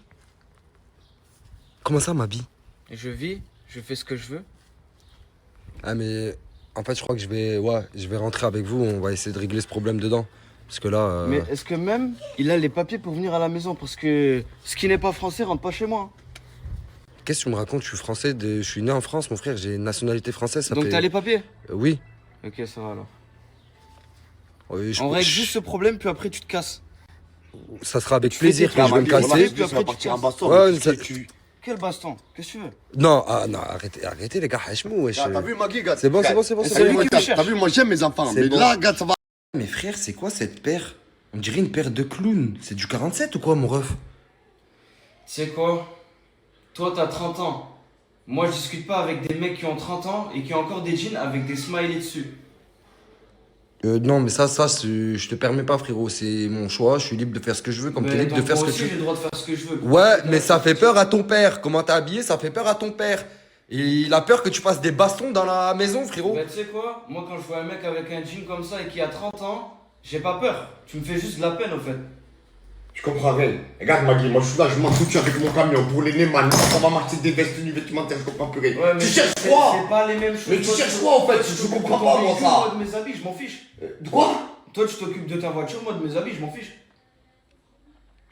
Comment ça, ma vie? Je vis, je fais ce que je veux. Ah, mais en fait, je crois que je vais rentrer avec vous. On va essayer de régler ce problème dedans. Parce que là. Mais est-ce que même il a les papiers pour venir à la maison? Parce que ce qui n'est pas français rentre pas chez moi. Qu'est-ce que tu me racontes? Je suis français, je suis né en France, mon frère. J'ai une nationalité française. Ça Donc fait... t'as les papiers? Oui. Ok, ça va alors. Oui, On règle juste ce problème, puis après tu te casses. Ça sera avec Tu plaisir fais que je vais me casser. puis après tu te casses. Ouais, ça- Quel baston? Qu'est-ce que tu veux? Non, arrêtez les gars, hachemou, wesh. T'as vu, Magui, gars? C'est bon. T'as vu, moi j'aime mes enfants. C'est Mais bon. là, gars, ça va. Mais frère, c'est quoi cette paire? On dirait une paire de clowns. C'est du 47 ou quoi, mon ref? Tu sais quoi? Toi, t'as 30 ans. Moi, je discute pas avec des mecs qui ont 30 ans et qui ont encore des jeans avec des smileys dessus. Non, mais ça, je te permets pas, frérot. C'est mon choix. Je suis libre de faire ce que je veux, comme tu es libre de faire ce que tu veux. J'ai le droit de faire ce que je veux. Ouais, mais ça fait peur à ton père. Comment t'es habillé, ça fait peur à ton père. Et il a peur que tu fasses des bastons dans la maison, frérot. Bah, tu sais quoi? Moi, quand je vois un mec avec un jean comme ça et qui a 30 ans, j'ai pas peur. Tu me fais juste de la peine, en fait. Tu comprends rien. Regarde Maggie, moi je suis là, je m'en fous avec mon camion pour les Neyman. Ça va marcher des vestes vestimentaires, je comprends plus rien. Ouais, mais tu cherches quoi? C'est pas les mêmes choses. Mais tu cherches quoi en fait? Je comprends pas moi ça. Moi de mes habits, je m'en fiche. De quoi? Toi tu t'occupes de ta voiture, moi de mes habits, je m'en fiche.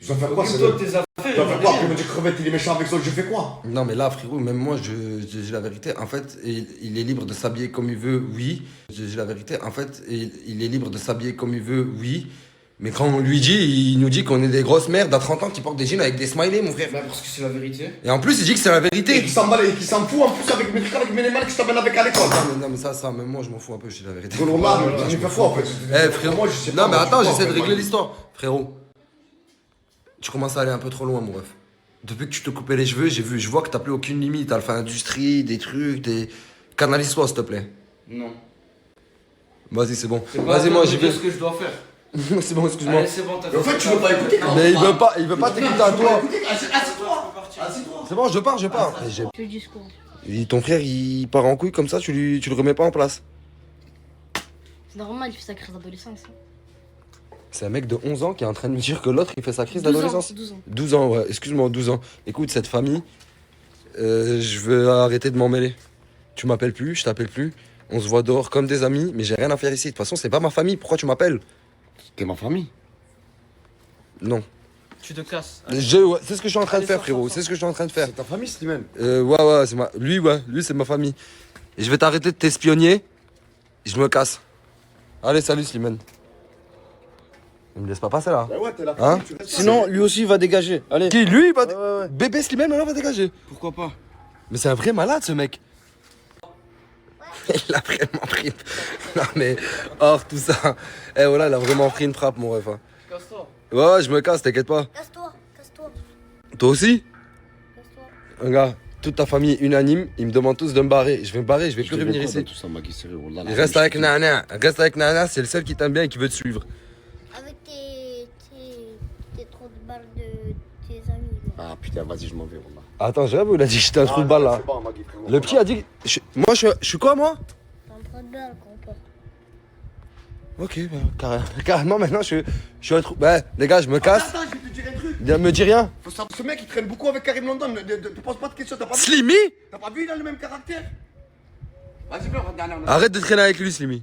Je dois faire quoi? Occupe-toi de tes affaires. Je dois faire quoi? Après, il me dit crevette, il est méchant avec ça, je fais quoi? Non, mais là, frérot, même moi, je dis la vérité. En fait, il est libre de s'habiller comme il veut, oui. Je dis la vérité. En fait, il est libre de s'habiller comme il veut, oui. Mais quand on lui dit, il nous dit qu'on est des grosses merdes à 30 ans qui portent des jeans avec des smileys, mon frère. Bah, parce que c'est la vérité. Et en plus, il dit que c'est la vérité. Et qui s'en fout en plus avec mes trucs, avec mes Neyman que je t'amène avec à l'école. Non, mais ça, même moi, je m'en fous un peu, je dis la vérité. Non, là, mais je fais quoi en fait? Eh, frérot, moi, je sais non, pas, mais moi, attends, je sais j'essaie pas, de régler moi. l'histoire. Frérot, tu commences à aller un peu trop loin, mon ref. Depuis que tu te coupais les cheveux, je vois que t'as plus aucune limite. T'as fait industrie, des trucs, Canalise-toi, s'il te plaît. Non. Vas-y, c'est bon. C'est pas Vas-y, moi, j'y vais. ce que je dois faire. C'est bon, excuse-moi. Allez, c'est bon, t'as En fait, tu veux pas écouter quand Mais il veut pas t'écouter à toi. Assieds-toi. Assieds-toi. C'est bon, je pars. Le discours. Et ton frère, il part en couille comme ça, tu le remets pas en place. C'est normal, il fait sa crise d'adolescence. C'est un mec de 11 ans qui est en train de me dire que l'autre, il fait sa crise 12 ans, d'adolescence. 12 ans. 12 ans, ouais. Excuse-moi, 12 ans. Écoute, cette famille, je veux arrêter de m'en mêler. Tu m'appelles plus, je t'appelle plus. On se voit dehors comme des amis, mais j'ai rien à faire ici. De toute façon, c'est pas ma famille. Pourquoi tu m'appelles? T'es ma famille. Non. Tu te casses. Ouais, c'est ce que je suis en train de faire, frérot. C'est ce que je suis en train de faire. C'est ta famille, Slimane. Ouais, c'est lui, c'est ma famille. Et je vais t'arrêter de t'espionner. Et je me casse. Allez, salut, Slimane. Il me laisse pas passer là. Bah ouais, t'es la Hein? famille, tu restes. Sinon, lui aussi il va dégager. Allez. Qui, lui, va ouais. Bébé Slimane, maintenant, va dégager. Pourquoi pas? Mais c'est un vrai malade, ce mec. Il a vraiment pris. Non, mais hors tout ça. Eh, voilà, il a vraiment pris une frappe, mon ref. Hein. Casse-toi. Ouais, je me casse, t'inquiète pas. Casse-toi. Toi aussi? Regarde, toute ta famille unanime, ils me demandent tous de me barrer. Je vais me barrer, je vais plus revenir ici. Tout ça, Maggie, sérieux, wallah, la Reste famille, avec Nana, c'est le seul qui t'aime bien et qui veut te suivre. Avec tes trous de balles de tes amis. Ah putain, vas-y, je m'en vais, wallah. Attends, j'avoue, il a dit que j'étais un trou de balle là. C'est bon, Maggie, frérot. Le petit a dit. Moi, je suis quoi, moi? Un trou de balle, grand-père. Ok, bah, carrément, maintenant, je suis un trou. Bah, les gars, je me casse. Attends, je vais te dire un truc. Me dis rien. Faut savoir, ce mec, il traîne beaucoup avec Karim London. Ne pose pas de questions, t'as pas vu? Slimy? T'as pas vu, il a le même caractère? Vas-y, viens, regarde. Arrête de traîner avec lui, Slimy.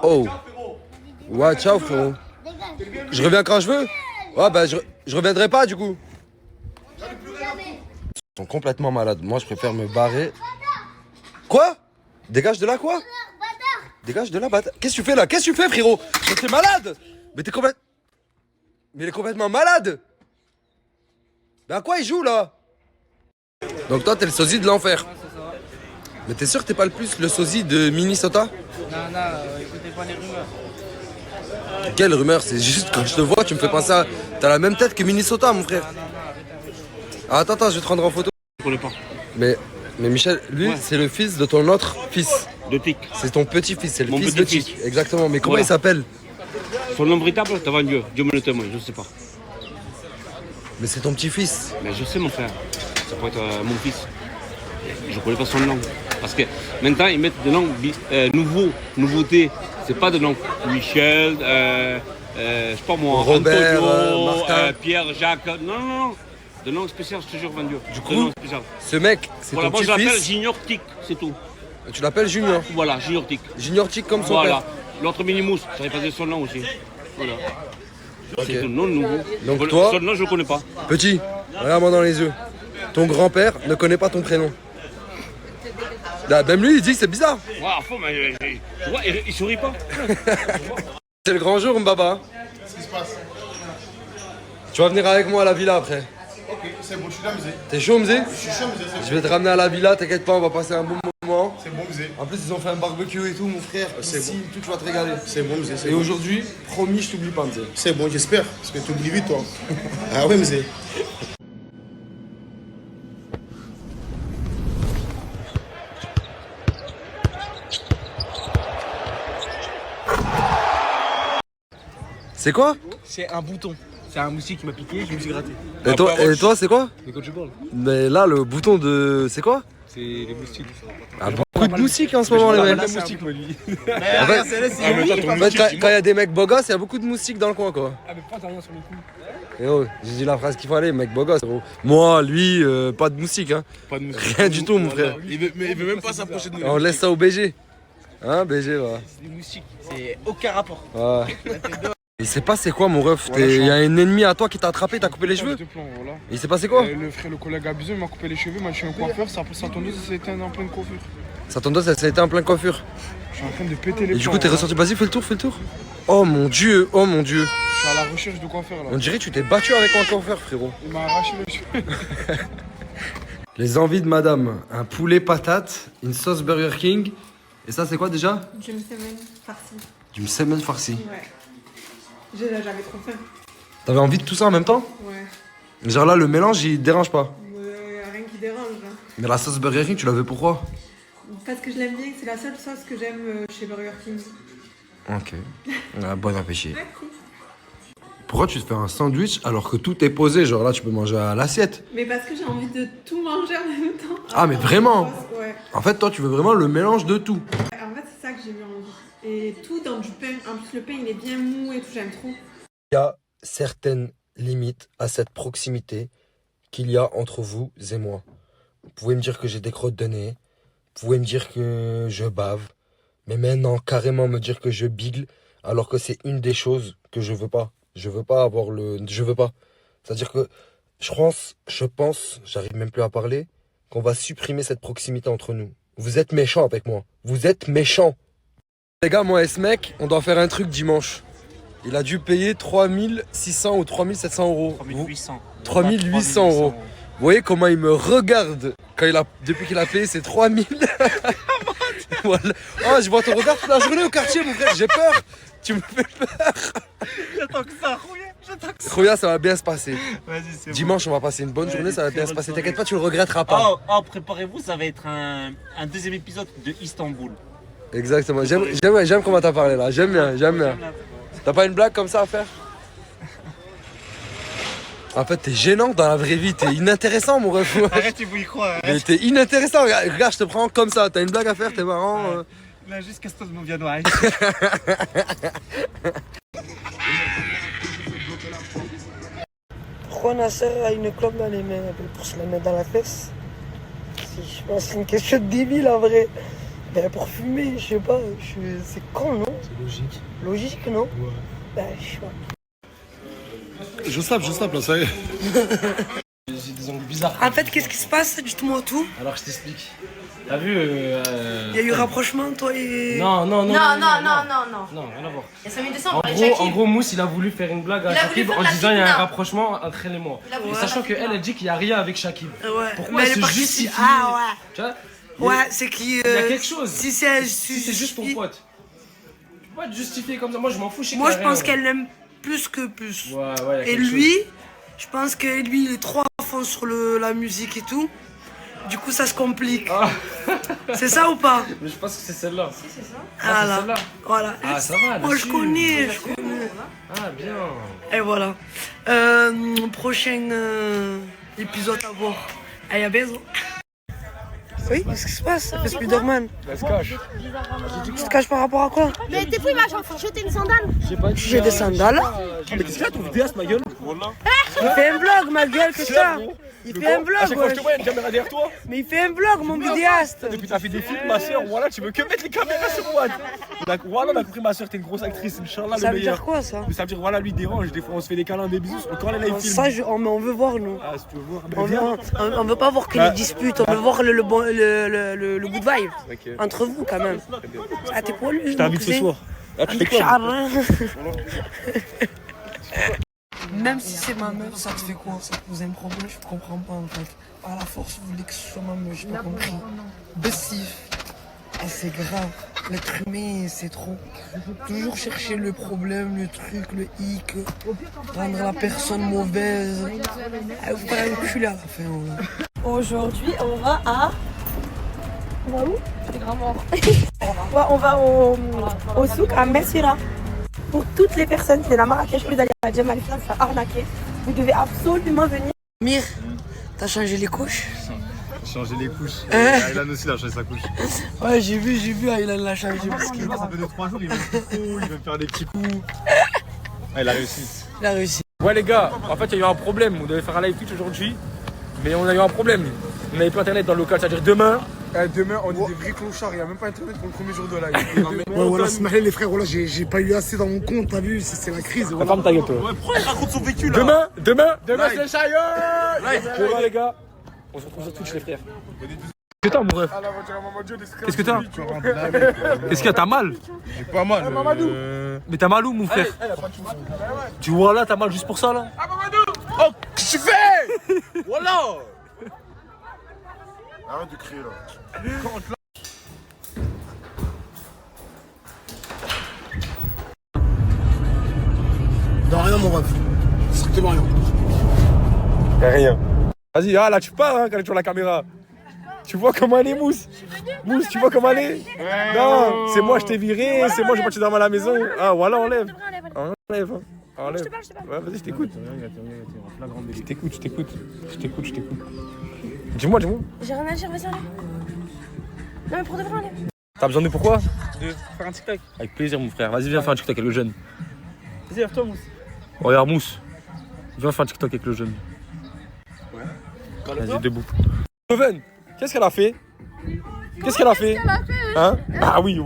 Oh. Ouais, ciao, frérot. Je reviens quand je veux. Ouais, bah, je reviendrai pas, du coup. Ils sont complètement malades. Moi, je préfère me barrer. Quoi? Dégage de là, quoi? Dégage de là, bâtard. Qu'est-ce que tu fais là? Qu'est-ce que tu fais, frérot? Mais t'es malade! Mais t'es complètement. Mais il est complètement malade! Mais à quoi il joue là? Donc toi, t'es le sosie de l'enfer. Mais t'es sûr que t'es pas le plus le sosie de Minnesota? Non, écoutez pas les rumeurs. Quelle rumeur? C'est juste quand je te vois, tu me fais penser à. T'as la même tête que Minnesota, mon frère. Ah, attends, je vais te rendre en photo. Je connais pas. Mais Michel, lui, c'est le fils de ton autre fils. De Tic. C'est ton petit-fils, c'est le Mon fils de petit-fils. Tic. Exactement, mais comment Voilà. il s'appelle? Son nom véritable, t'as vendu. Dieu me le témoigne, je sais pas. Mais c'est ton petit-fils. Mais je sais, mon frère. Ça pourrait être mon fils. Je connais pas son nom. Parce que maintenant, ils mettent des noms nouveautés. C'est pas de nom. Michel, je sais pas moi, Robert, Antonio, Martin. Pierre, Jacques. Non. De nom spécial, je te jure, vendu. Du De coup, nom spécial. ce mec, c'est Voilà, ton moi je l'appelle petit-fils. Junior Tic, c'est tout. Tu l'appelles Junior. Voilà, Junior Tic. Junior Tic comme son Voilà. père. L'autre Minimous, j'avais pas dit son nom aussi. Voilà. Ok. C'est un nom nouveau. Donc toi- Son nom, je le connais pas. Petit, regarde-moi dans les yeux. Ton grand-père ne connaît pas ton prénom. Là, même lui, il dit que c'est bizarre. Ouais, à fond, mais tu vois, il sourit pas. C'est le grand jour, Mbaba. Qu'est-ce qui se passe? Tu vas venir avec moi à la villa après. Ok, c'est bon, je suis là, Mzé. T'es chaud, Mzé? Je suis chaud, Mzé, c'est Je vais te ramener à la villa, t'inquiète pas, on va passer un bon moment. C'est bon, Mzé. En plus, ils ont fait un barbecue et tout, mon frère. c'est Ici, bon. tout, tu vas te régaler. C'est bon, Mzé, c'est Et bon. aujourd'hui, promis, je t'oublie pas, Mzé. C'est bon, j'espère. Parce que tu oublies vite, toi. Ah ouais, Mzé. C'est quoi? C'est un bouton. C'est un moustique qui m'a piqué, je me suis gratté. Et toi, c'est quoi? De quoi tu parles? Mais là, le bouton de. C'est quoi? C'est les moustiques. Ah, beaucoup de moustiques en ce moment, les mecs. Pas de moustiques, moi, lui. En fait, quand il y a des mecs beaux gosses, il y a beaucoup de moustiques dans le coin, quoi. Ah, mais pourquoi t'as rien sur le cou? Et oh, j'ai dit la phrase qu'il fallait, mec beau gosse, gros. Moi, lui, pas de moustiques, hein. Pas de moustiques. Rien du tout, mon frère. Il veut même pas s'approcher de nous. On laisse ça au BG. Hein, BG, voilà. C'est des moustiques. C'est aucun rapport. Ouais. Il s'est passé quoi, mon ref? Il y a un ennemi à toi qui t'a attrapé, t'as coupé les cheveux? Il s'est passé quoi? Le collègue abusé m'a coupé les cheveux, m'a chez un coiffeur, sa tondeuse s'est éteinte en pleine coiffure. Sa tondeuse, elle s'est éteinte en pleine coiffure. Je suis en train de péter les Et du coup, t'es ressorti, vas-y, fais le tour, Oh mon dieu, oh mon dieu. Je suis à la recherche de coiffeur là. On dirait que tu t'es battu avec un coiffeur, frérot. Il m'a arraché les cheveux. Les envies de madame, un poulet patate, une sauce Burger King. Et ça, c'est quoi déjà? Du msemen farci. Du msemen farci. Ouais. J'avais trop faim. T'avais envie de tout ça en même temps? Ouais. Genre là, le mélange, il te dérange pas? Rien qui dérange. Hein. Mais la sauce Burger King, tu la veux pourquoi? Parce que je l'aime bien, c'est la seule sauce que j'aime chez Burger King. Ok. Bon appétit. Pourquoi tu te fais un sandwich alors que tout est posé? Genre là, tu peux manger à l'assiette. Mais parce que j'ai envie de tout manger en même temps. Ah, mais vraiment? Ouais. En fait, toi, tu veux vraiment le mélange de tout. En fait, c'est ça que j'ai eu envie. Et tout dans du pain. En plus, le pain, il est bien mou et tout, j'aime trop. Il y a certaines limites à cette proximité qu'il y a entre vous et moi. Vous pouvez me dire que j'ai des crottes de nez. Vous pouvez me dire que je bave. Mais maintenant, carrément me dire que je bigle, alors que c'est une des choses que je veux pas. Je veux pas avoir le... Je veux pas. C'est-à-dire que je pense, j'arrive même plus à parler, qu'on va supprimer cette proximité entre nous. Vous êtes méchants avec moi. Vous êtes méchants. Les gars, moi et ce mec, on doit faire un truc dimanche. Il a dû payer 3600 ou 3700 euros. 3800. 3800 euros. Vous voyez comment il me regarde quand depuis qu'il a payé ses 3000. Voilà. Oh, je vois ton regard toute la journée au quartier, mon frère. J'ai peur. Tu me fais peur. J'attends que ça, j'attends que ça. Rouya, ça va bien se passer. Vas-y, c'est Dimanche, on va passer une bonne journée, ça va bien se passer. T'inquiète pas, tu le regretteras pas. Oh, préparez-vous, ça va être un deuxième épisode de Istanbul. Exactement. J'aime comment t'as parlé là. J'aime bien. T'as pas une blague comme ça à faire? En fait, t'es gênant dans la vraie vie, t'es inintéressant, mon ref. Arrête, tu veux y croire. Mais t'es inintéressant, regarde, je te prends comme ça. T'as une blague à faire, t'es marrant. Là, juste casse-toi de mon viano. Pourquoi Nasser a une clope dans les mains pour se la mettre dans la fesse? Je pense que c'est une question de débile en vrai. Ben pour fumer, je sais pas, c'est con non? C'est logique. Logique non? Ouais. Ben je sais pas. Je snappe là, ça y est. J'ai des angles bizarres. En fait, qu'est-ce qui se passe? Dites-moi tout. Alors je t'explique. T'as vu Il y a eu rapprochement, toi et... Non, Non, rien à voir. Il y a 5 décembre, on a En gros, Mousse, il a voulu faire une blague à Shakib en disant il y a un rapprochement entre elle et moi. Et sachant qu'elle, elle dit qu'il n'y a rien avec Shakib. Ouais. Pourquoi Mais elle elle est se partie justifie? Ah ouais. Tu vois? Ouais, c'est qu'il... Il y a quelque chose. Si c'est juste pour pote. Tu peux pas te justifier comme ça. Moi, je m'en fous. Moi, je pense qu'elle l'aime plus que plus. Ouais, et lui, je pense que lui, il est trop à fond sur la musique et tout. Du coup, ça se complique. Ah. C'est ça ou pas? Mais je pense que c'est celle-là. Si, c'est ça. Ah là. Celle-là. Voilà. Ah, ça va. Moi, je connais. Ah, bien. Et voilà. Prochain épisode à voir. Allez, à bientôt. Oui, qu'est-ce qui se passe? Ça fait Spider-Man. Elle se cache. Tu te caches par rapport à quoi? Mais t'es fou, il m'a jeté une sandale. J'ai des sandales. Mais qu'est-ce que là, ton vidéaste, ma gueule? Il fait un vlog, ma gueule, que ça? Il fait un vlog. À chaque fois que je te vois, il y a une caméra derrière toi. Mais il fait un vlog, mon vidéaste. Depuis t'as fait des films, ma soeur, voilà, tu veux que mettre les caméras sur moi. Voilà, on a compris, ma soeur, t'es une grosse actrice, Inch'Allah, Ça veut dire quoi, ça? Mais ça veut dire, voilà, lui dérange, des fois on se fait des câlins, des bisous, quand elle a Ça, on veut voir, nous. Ah, si tu veux voir, On veut pas voir que les disputes, on veut voir le good vibe. Ok. Entre vous, quand même. Ah, t'es poilu. Je t'invite ce soir. Même si c'est ma meuf, ça te fait quoi? Ça te pose un problème? Je comprends pas en fait. À la force, vous voulez que ce soit ma meuf, j'ai pas compris. Bessif. Et c'est grave. L'être humain, c'est trop. Toujours chercher le problème, le truc, le hic. Rendre la personne mauvaise. Vous faire un cul à la fin. Aujourd'hui, on va à... On va où? C'est grand mort. Ouais, on va au souk à Messira. pour toutes les personnes qui viennent à Marrakech, mais d'aller à Jemal Fna se faire arnaquer. Vous devez absolument venir. Mire, t'as changé les couches? Changer les couches. Hein? Aylan aussi, il a changé sa couche. Ouais, j'ai vu, Aylan l'a changé. Parce que là, ça fait 2-3 jours, il va me faire des petits coups. Ah, il a réussi. Il a réussi. Ouais, les gars, en fait, il y a eu un problème. On devait faire un live Twitch aujourd'hui, mais on a eu un problème. On n'avait plus internet dans le local, c'est-à-dire demain. Demain, on est des vrais clochards, il n'y a même pas internet pour le premier jour de live. Ouais, voilà, c'est malin les frères, voilà, j'ai pas eu assez dans mon compte, t'as vu, c'est la crise. Voilà. Ferme ta gueule, toi. Ouais, pourquoi il raconte son vécu là? Demain, c'est le chaillot. Demain, les gars, on se retrouve sur Twitch, les frères. Qu'est-ce que t'as, mon ref? Qu'est-ce que t'as? Qu'est-ce qu'il y a? T'as mal? J'ai pas mal. Mais t'as mal où, mon frère? Tu vois là, t'as mal juste pour ça, là? Oh, qu'est-ce que tu fais? Voilà. Arrête de crier là. Non, rien, mon ref. Strictement rien. Y'a rien. Vas-y, là tu pars hein, quand tu vois la caméra. Tu vois comment elle est, Mousse? Mousse, tu vois comment elle est? Non, c'est moi, je t'ai viré, c'est moi, j'ai parti dormir à la maison. Ah, voilà, enlève. Enlève. Enlève. Ouais, vas-y, je t'écoute. Je t'écoute. Dis-moi. J'ai rien à dire, vas-y, allez. Non, mais pour de vrai, allez. T'as besoin de pourquoi? De faire un TikTok. Avec plaisir, mon frère. Vas-y, viens faire un TikTok avec le jeune. Vas-y, lève-toi, Mousse. Regarde, Mousse. Viens faire un TikTok avec le jeune. Ouais. Vas-y, debout. Beethoven, qu'est-ce qu'elle a fait? Qu'est-ce qu'elle a fait? Hein? Ah oui.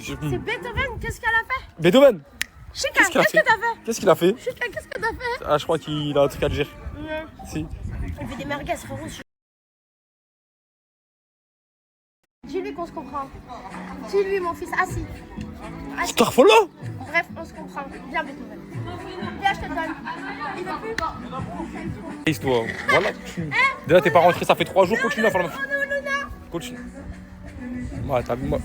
C'est Beethoven, qu'est-ce qu'elle a fait? Beethoven? Chika, qu'est-ce que t'as fait? Qu'est-ce qu'il a fait? Chika, qu'est-ce que t'as fait? Ah, je crois qu'il a un truc à te dire. Ouais. Si. Il fait des merguez, frérot. Dis-lui qu'on se comprend. Dis-lui, mon fils, assis. Starfollow? Bref, on se comprend. Viens, Beethoven. Viens, je te donne. Il veut plus. Histoire. Voilà. Déjà, t'es pas rentré, ça fait 3 jours. Continue à faire la même. Continue. Ouais, t'as vu, moi.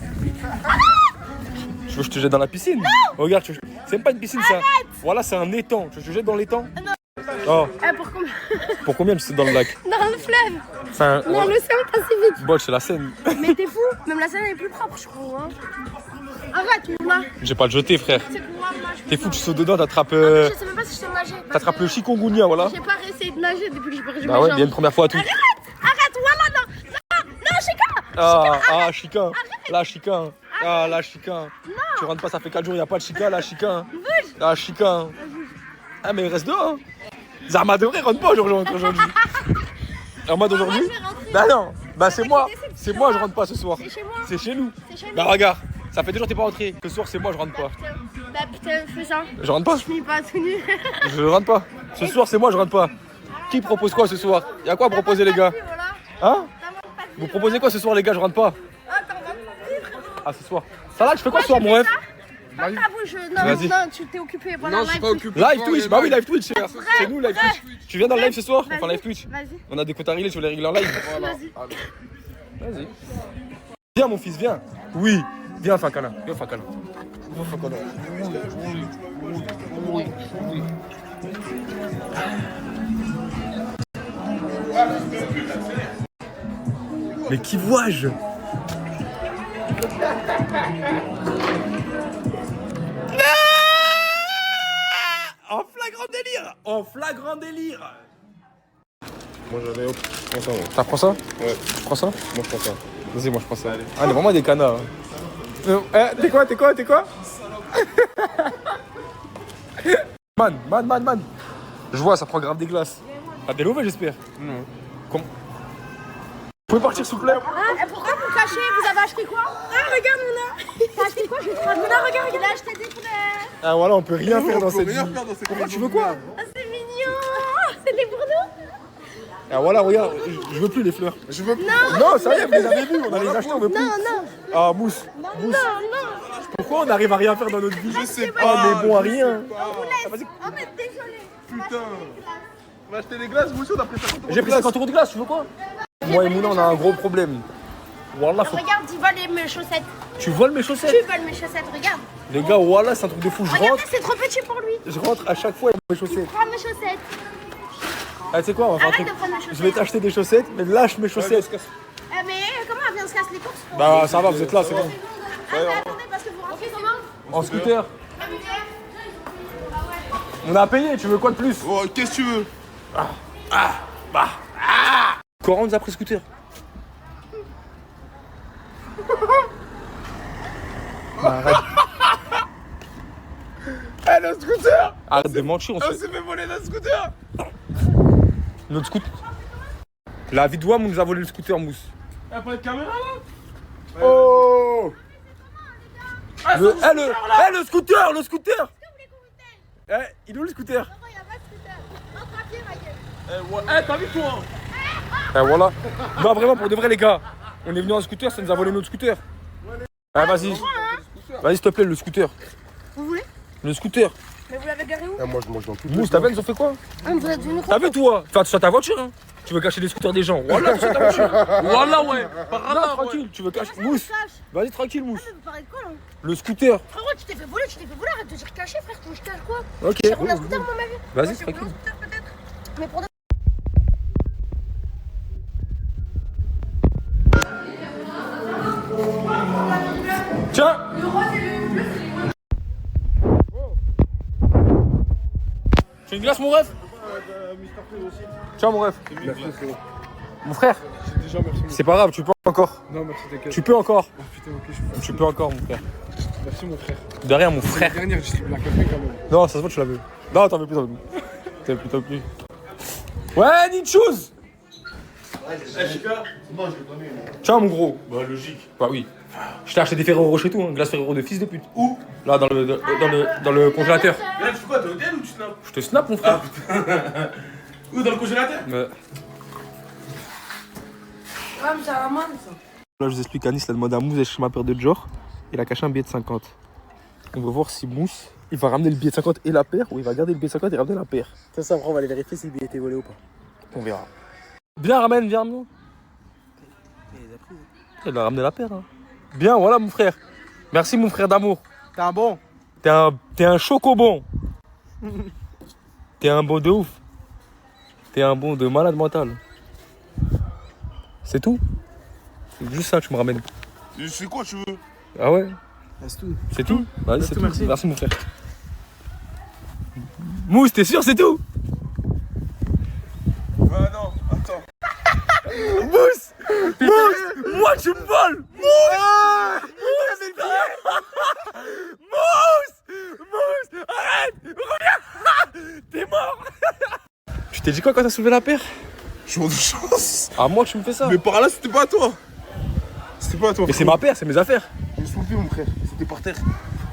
Tu veux que je te jette dans la piscine? Non. Regarde, c'est même pas une piscine, c'est un. Voilà, c'est un étang. Tu veux que je te jette dans l'étang? Non. Oh. Pour combien? Pour combien tu sais dans le lac? Dans le fleuve. Enfin, Non, l'océan passe si vite. Bon, c'est la Seine. Mais t'es fou. Même la Seine elle est plus propre, je crois. Hein. Arrête, moi. Je vais pas le jeter, frère. C'est pour moi, T'es fou, tu sautes dedans, t'attrapes. Je sais même pas si je sais nager. T'attrapes le chikungunya, voilà. J'ai pas essayé de nager depuis que j'ai perdu mes Bah ouais, jambes. bien une première fois à tout. Arrête, voilà, non, Chika. La Chika. Tu rentres pas, ça fait 4 jours, y a pas de Chika, la Chika. La Chika. Ah, mais reste dehors. Zarma de vrai, rentre pas aujourd'hui. En mode aujourd'hui? Bah non, bah c'est moi, je rentre pas ce soir. C'est chez moi. C'est chez nous. C'est chez nous. Bah regarde, ça fait 2 jours que t'es pas rentré. Ce soir, c'est moi, je rentre pas. Bah putain, fais ça. Je rentre pas. Je finis pas tout nu. Je rentre pas. Ce soir, c'est moi, je rentre pas. Qui propose quoi ce soir? Y'a quoi à proposer, les gars? Hein? Vous proposez quoi ce soir, les gars? Je rentre pas. Ah, ce soir. Ça là, je fais quoi ce soir, mon ref? Pas ta bouche, non, tu t'es occupé pendant Non, je suis pas occupé. Live Twitch, bah oui, live Twitch, c'est nous, live vrai. Twitch. Tu viens dans le live ce soir? On fait un live Twitch. Vas-y. On a des comptes à régler sur les règles en live. Vas-y. Viens, mon fils, viens. Oui, viens, fais un câlin. Viens, fais un câlin. Mais qui vois-je? En flagrant délire. Moi j'en ai prends ça, moi. T'as prends ça? Ouais. Tu prends ça? Moi je prends ça. Vas-y, moi je prends ça. Ah, on est vraiment des canards. T'es quoi? Man. Je vois, ça prend grave des glaces. T'as des mauvais, j'espère? Non. Comment? Vous pouvez partir, s'il vous plaît? Pourquoi vous cachez? Vous avez acheté quoi? Ah, regarde, Mouna. T'as acheté quoi? Je vais te prendre. Mouna, regarde, il a acheté des fleurs. Ah, voilà, on peut rien faire dans cette vie. Pourquoi tu veux quoi? Ah, c'est mignon. C'est des pour nous? Ah, voilà, regarde, je veux plus les fleurs. Je veux plus. Non, ça y est, vous les avez vus, on a les achetés, on veut plus. Non. Ah, Mousse. Non. Pourquoi on arrive à rien faire dans notre vie? Je sais Ah, pas. mais bon, à rien. On vous laisse. Oh, mais désolé. Putain. On va acheter des glaces, vous aussi, on a pris 50 €. J'ai pris 50 € de glace, tu veux quoi? Moi et Mouna, on a un gros problème. Wallah, faut... Regarde, tu voles mes chaussettes. Tu voles mes chaussettes? Tu voles mes chaussettes, regarde. Les gars, wallah, c'est un truc de fou. Je Regardez, rentre, c'est trop petit pour lui. je rentre à chaque fois avec mes chaussettes. Prends mes chaussettes. Ah, tu sais quoi, on va faire un Arrête truc. de prendre mes chaussettes. Je vais t'acheter des chaussettes, mais lâche mes chaussettes. Mais comment elle vient se casser les courses? Bah, ça va, vous êtes là, c'est bon. Ah, mais attendez, parce que vous rentrez comment? En scooter. On a payé, tu veux quoi de plus? Oh, qu'est-ce que tu veux? Coran nous a pris scooter. Arrête. Eh, le scooter! Arrête de mentir, On s'est fait voler notre scooter! Notre scooter. La vie de Wam, on nous a volé le scooter, Mousse. Y'a pas de caméra là? Oh! Le scooter, le scooter! Il est où le scooter? T'as vu toi? Voilà. Non, vraiment, pour de vrai, les gars. On est venu en scooter, ça nous a volé notre scooter. Vas-y. Vas-y, s'il te plaît, le scooter. Vous voulez? Le scooter. Mais vous l'avez garé où? Moi je mange dans tout. Mousse, t'as vu, ils ont fait quoi? Vous êtes venu T'as vu, toi? Fais attention à ta voiture, hein. Tu veux cacher les scooters des gens. Voilà, c'est ta voiture. Voilà, ouais. Non, tranquille, tu veux cacher. Mousse. Vas-y, tranquille, Mousse. Vous parlez de quoi là? Le scooter. Frérot, tu t'es fait voler, arrête de dire caché, frère, tu veux que je cache quoi? Ok. J'ai roulé un scooter, moi, ma vie. Vas-y, tranquille. Mais pour de... Tiens. Tu veux une glace, mon ref? Tiens, mon ref. Mon frère. C'est pas grave, tu peux encore. Non, merci, t'inquiète. Tu peux encore. Oh, putain, ok, je peux. Tu peux encore, mon frère. Merci, mon frère. De rien, mon frère. La dernière, je la café quand même. Non, ça se voit, tu l'as vu. Non, t'en veux plus, t'en veux plus. T'en veux plus. Ouais, need shoes. Tiens, mon gros. Bah, logique. Bah oui. Je t'ai acheté des Ferrero Rocher tout, hein. Glace Ferrero de fils de pute. Où? Là, dans le congélateur. Mais là, tu fais quoi? T'es au hôtel ou tu snaps? Je te snap, mon frère. Où? Dans le congélateur? Ah, mais c'est un man ça. Là, je vous explique, Anis, il a demandé à Mousse d'acheter ma paire de Dior. Il a caché un billet de 50. On va voir si Mousse, il va ramener le billet de 50 et la paire, ou il va garder le billet de 50 et ramener la paire. Ça, après, on va aller vérifier si le billet était volé ou pas. On verra. Bien, ramène, viens, nous. Il a ramené la paire. Hein. Bien, voilà, mon frère. Merci, mon frère d'amour. T'es un bon. T'es un chocobon. T'es un bon de ouf. T'es un bon de malade mental. C'est tout? C'est juste ça, tu me ramènes. C'est quoi, tu veux? Ah ouais? C'est tout. C'est tout? Vas-y, c'est tout. Merci. Merci, mon frère. Mousse, t'es sûr, c'est tout? Bah non, attends. Mousse! Mousse! Moi, tu me voles! Mousse! Mousse! Arrête! Reviens! T'es mort! Tu t'es dit quoi quand t'as soulevé la paire? Jour de chance. Ah, moi, tu me fais ça? Mais par là, c'était pas à toi. C'était pas à toi. Mais c'est ma paire, c'est mes affaires. J'ai soulevé, mon frère. C'était par terre.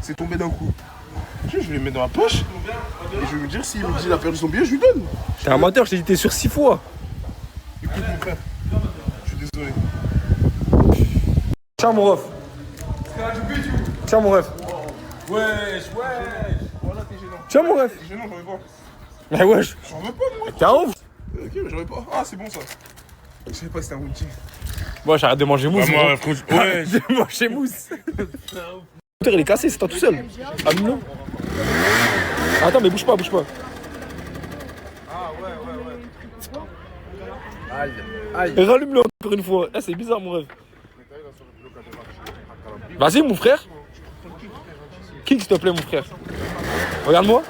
C'est tombé d'un coup. Je vais le mettre dans la poche. Et je vais me dire, s'il me dit il a perdu son billet, je lui donne. T'es un menteur, je t'ai dit t'es sur 6 fois. Écoute, mon frère. Je suis désolé. Tiens, mon ref. Tiens, mon ref. Wesh. Voilà, t'es gênant. Tiens, mon ref. T'es gênant, j'en veux pas. Mais wesh. J'en veux pas, moi. T'es un ouf. Ok, mais j'en veux pas. Ah, c'est bon ça. Je savais pas si c'était un routier. Moi, j'arrête de manger mousse. Bah, moi, ouais. De manger mousse. Il est cassé, c'est toi tout seul. Allume-le. Attends, mais bouge pas. Ah, ouais. Aïe. Et rallume-le encore une fois. C'est bizarre, mon rêve. Vas-y, mon frère. Kick, s'il te plaît, mon frère. Regarde-moi.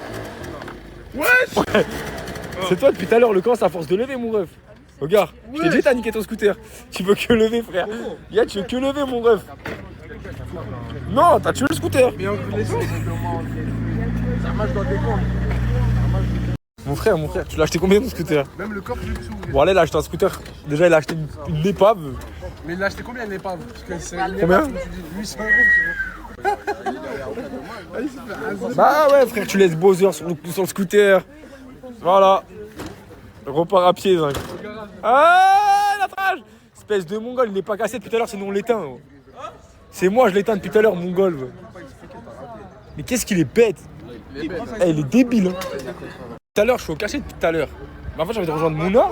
Wesh. C'est toi depuis tout à l'heure, le camp, c'est à force de lever, mon ref. Regarde, je t'ai dit, t'as niqué ton scooter. Tu veux que lever, frère. Yeah, tu veux que lever, mon ref. Non, t'as tué le scooter. Mon frère, tu l'as acheté combien, ton scooter? Même le corps, je dessous. Bon, allez, il a acheté un scooter. Déjà, il a acheté une épave. Mais il l'a acheté combien, l'épave? Combien? 800 €. Bah ouais, frère, tu laisses Bowser sur le scooter. Voilà. Repart à pied, Zinc. Ah, la frage! Espèce de mongol, il n'est pas cassé depuis tout à l'heure, sinon on l'éteint. C'est moi, je l'éteins depuis tout à l'heure, mongol. Mais qu'est-ce qu'il est bête! Il est débile. Hein. Tout à l'heure, je suis au cachet depuis tout à l'heure. Mais en fait, j'avais de rejoindre Mouna.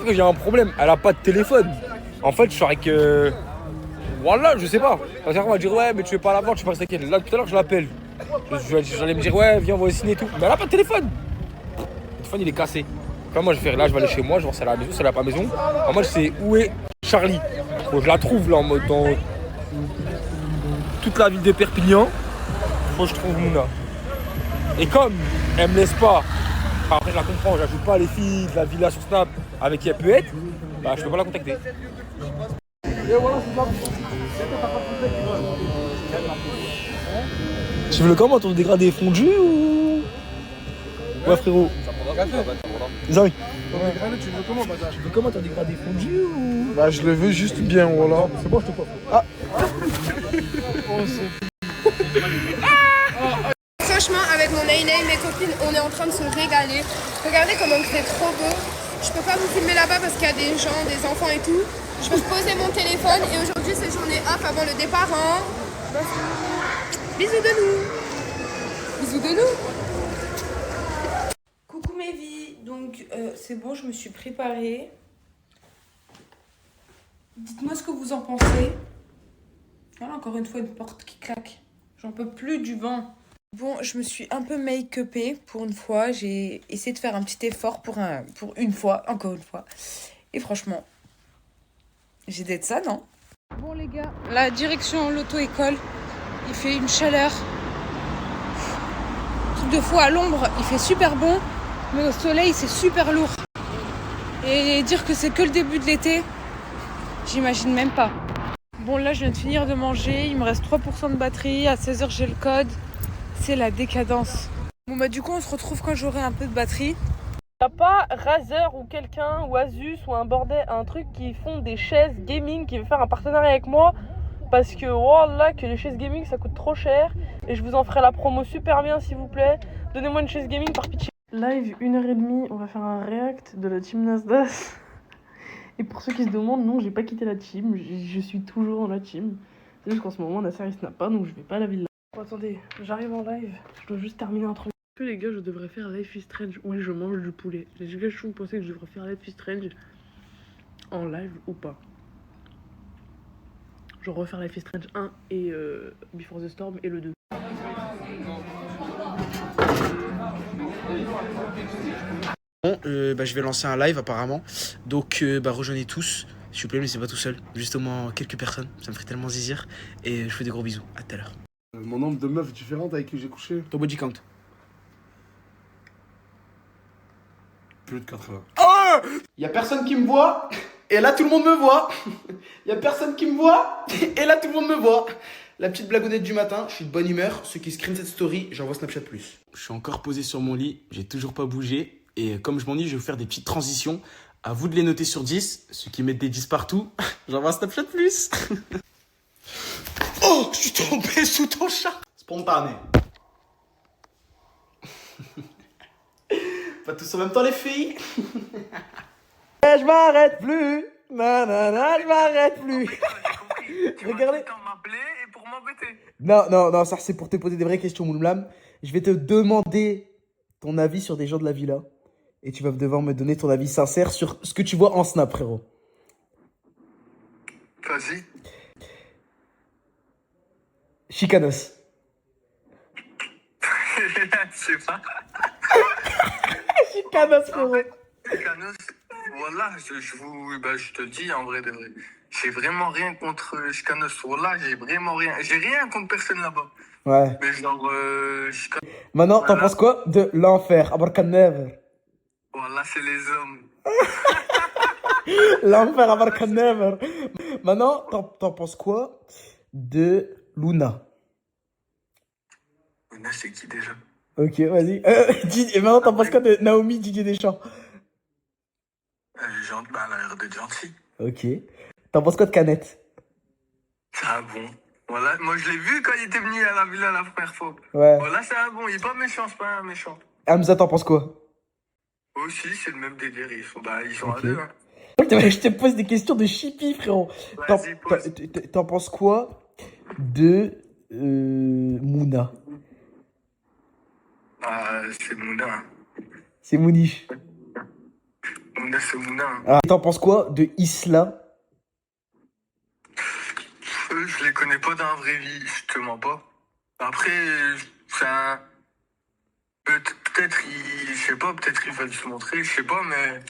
J'ai un problème, elle a pas de téléphone. En fait, je suis avec. Voilà, je sais pas. Parce qu'on va dire, ouais, mais tu veux pas la voir, tu penses avec elle. Là, tout à l'heure, je l'appelle. J'allais me dire, ouais, viens, on va signer et tout. Mais elle a pas de téléphone. Le téléphone, il est cassé. Comment moi, je vais faire? Là, je vais aller chez moi, je vais voir si elle a la maison, si elle a pas la maison. En mode, c'est où est Charlie? Bon, je la trouve là, en mode, dans toute la ville de Perpignan. Faut que je trouve Mouna. Et comme elle me laisse pas, après je la comprends, j'ajoute pas les filles de la villa sur Snap avec qui elle peut être, bah je peux pas la contacter. Tu veux le comment, ton dégradé fondu ou... Ouais frérot. Zari. Tu veux comment, bâtard? Tu veux comment, ton dégradé fondu ou... Bah je le veux juste bien, voilà. C'est bon, je te coiffe. Ah. Franchement, avec mon Naïna et mes copines, on est en train de se régaler. Regardez comment c'est trop beau. Je peux pas vous filmer là-bas parce qu'il y a des gens, des enfants et tout. Je vais poser mon téléphone et aujourd'hui c'est journée off avant le départ. Hein. Bisous de nous. Bisous de nous. Coucou mes vies, donc c'est bon, je me suis préparée. Dites-moi ce que vous en pensez. Voilà, encore une fois, une porte qui claque. J'en peux plus du vent. Bon, je me suis un peu make-upée pour une fois. J'ai essayé de faire un petit effort pour une fois, encore une fois. Et franchement, j'ai d'être ça, non? Bon les gars, la direction l'auto-école, il fait une chaleur. Truc de fou, à l'ombre, il fait super bon. Mais au soleil, c'est super lourd. Et dire que c'est que le début de l'été, j'imagine même pas. Bon, là, je viens de finir de manger. Il me reste 3% de batterie. À 16h, j'ai le code. C'est la décadence. Bon, bah, du coup, on se retrouve quand j'aurai un peu de batterie. Y'a pas Razer ou quelqu'un, ou Asus, ou un bordel, un truc qui font des chaises gaming qui veut faire un partenariat avec moi? Parce que, voilà, que les chaises gaming, ça coûte trop cher. Et je vous en ferai la promo super bien, s'il vous plaît. Donnez-moi une chaise gaming par pitié. Live 1h30, on va faire un react de la team Nasdaq. Et pour ceux qui se demandent, non, j'ai pas quitté la team, je suis toujours dans la team. C'est juste qu'en ce moment, Nasser il snap pas, donc je vais pas à la villa. Oh, attendez, j'arrive en live, je dois juste terminer un truc. Est-ce que les gars, je devrais faire Life is Strange? Oui, je mange du poulet. Les gars, je vous pensez que je devrais faire Life is Strange en live ou pas? Je vais refaire Life is Strange 1 et Before the Storm et le 2. Bon, je vais lancer un live apparemment, donc rejoignez tous, s'il vous plaît, mais c'est pas tout seul, juste au moins quelques personnes, ça me ferait tellement zizir, et je vous fais des gros bisous, à tout à l'heure. Mon nombre de meufs différentes avec qui j'ai couché? Ton body count? Plus de 80. Oh! Y'a personne qui me voit, et là tout le monde me voit. Y'a personne qui me voit, et là tout le monde me voit. La petite blagounette du matin, je suis de bonne humeur, ceux qui screenent cette story, j'envoie Snapchat plus. Je suis encore posé sur mon lit, j'ai toujours pas bougé. Et comme je m'ennuie, je vais vous faire des petites transitions. À vous de les noter sur 10. Ceux qui mettent des 10 partout, j'envoie un Snapchat plus. Oh, je suis tombé sous ton chat. Spontané. Pas tous en même temps les filles. Je m'arrête plus. Nanana, je m'arrête plus. Regardez. Non, ça c'est pour te poser des vraies questions, Moulmlam. Je vais te demander ton avis sur des gens de la villa. Et tu vas devoir me donner ton avis sincère sur ce que tu vois en Snap, frérot. Vas-y. Chicanos. Je sais pas. Chicanos, frérot. Chicanos, voilà, je te dis en vrai de vrai. J'ai vraiment rien contre Chicanos. Voilà, j'ai vraiment rien. J'ai rien contre personne là-bas. Ouais. Mais genre, Maintenant, t'en penses quoi de l'enfer? Abarkanever. Voilà, c'est les hommes. L'enfer, Abarkanever. Maintenant, t'en penses quoi de Luna? Luna, c'est qui déjà? Ok, vas-y. Et maintenant, t'en penses quoi de Naomi Didier Deschamps? Elle a l'air d'être gentille. Ok. T'en penses quoi de Canette? C'est un bon. Voilà, moi je l'ai vu quand il était venu à la villa la première fois. Ouais. Voilà, c'est un bon, il est pas méchant, c'est pas un méchant. Hamza, t'en penses quoi? Aussi, c'est le même délire, ils sont à deux. Hein. Je te pose des questions de chippy, frérot. T'en penses quoi de Mouna? Ah, c'est Mouna. C'est Mouniche. Mouna, c'est Mouna. Ah, t'en penses quoi de Isla? Je les connais pas dans la vraie vie, je te mens pas. Après, c'est un... Peut-être, je sais pas, peut-être il va se montrer, je sais pas, mais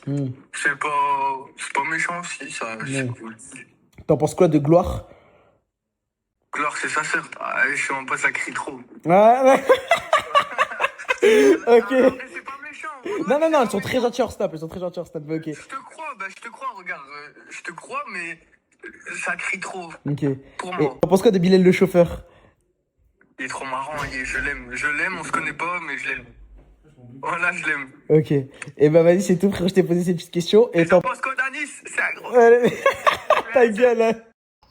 c'est pas méchant aussi, ça, c'est cool. T'en penses quoi de Gloire? Gloire, c'est sa sœur. Ah, je sais même pas, ça crie trop. Ouais. Ok. Non, non, non, elles sont très gentilles hors snap, mais ok. Je te crois, regarde, je te crois, mais ça crie trop. Ok. Pour Et moi. on pense quoi de Bilal le chauffeur? Il est trop marrant, je l'aime, on se connaît pas, mais je l'aime. Voilà, je l'aime. Ok. Et bah vas-y, c'est tout, frère, je t'ai posé ces petites questions. Et t'en penses quoi d'Anis? C'est un gros. Ta gueule, hein.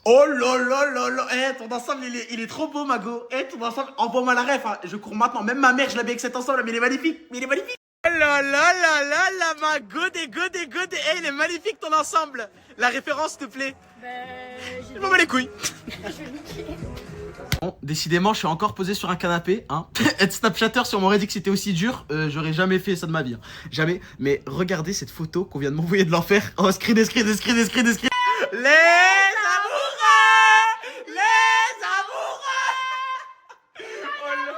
Oh là là là là. Eh, ton ensemble, il est trop beau, Mago. Eh, ton ensemble, envoie-moi la ref. Hein. Je cours maintenant. Même ma mère, je l'habille avec cet ensemble, mais il est magnifique. Oh là là là là là, Mago, des go. Eh, il est magnifique ton ensemble. La référence, s'il te plaît. Je m'en bats les couilles. Bon, décidément, je suis encore posé sur un canapé. Hein. Être Snapchatter, si on m'aurait dit que c'était aussi dur, j'aurais jamais fait ça de ma vie. Hein. Jamais. Mais regardez cette photo qu'on vient de m'envoyer de l'enfer. Oh, screen. Les amoureux! Les amoureux! Oh là.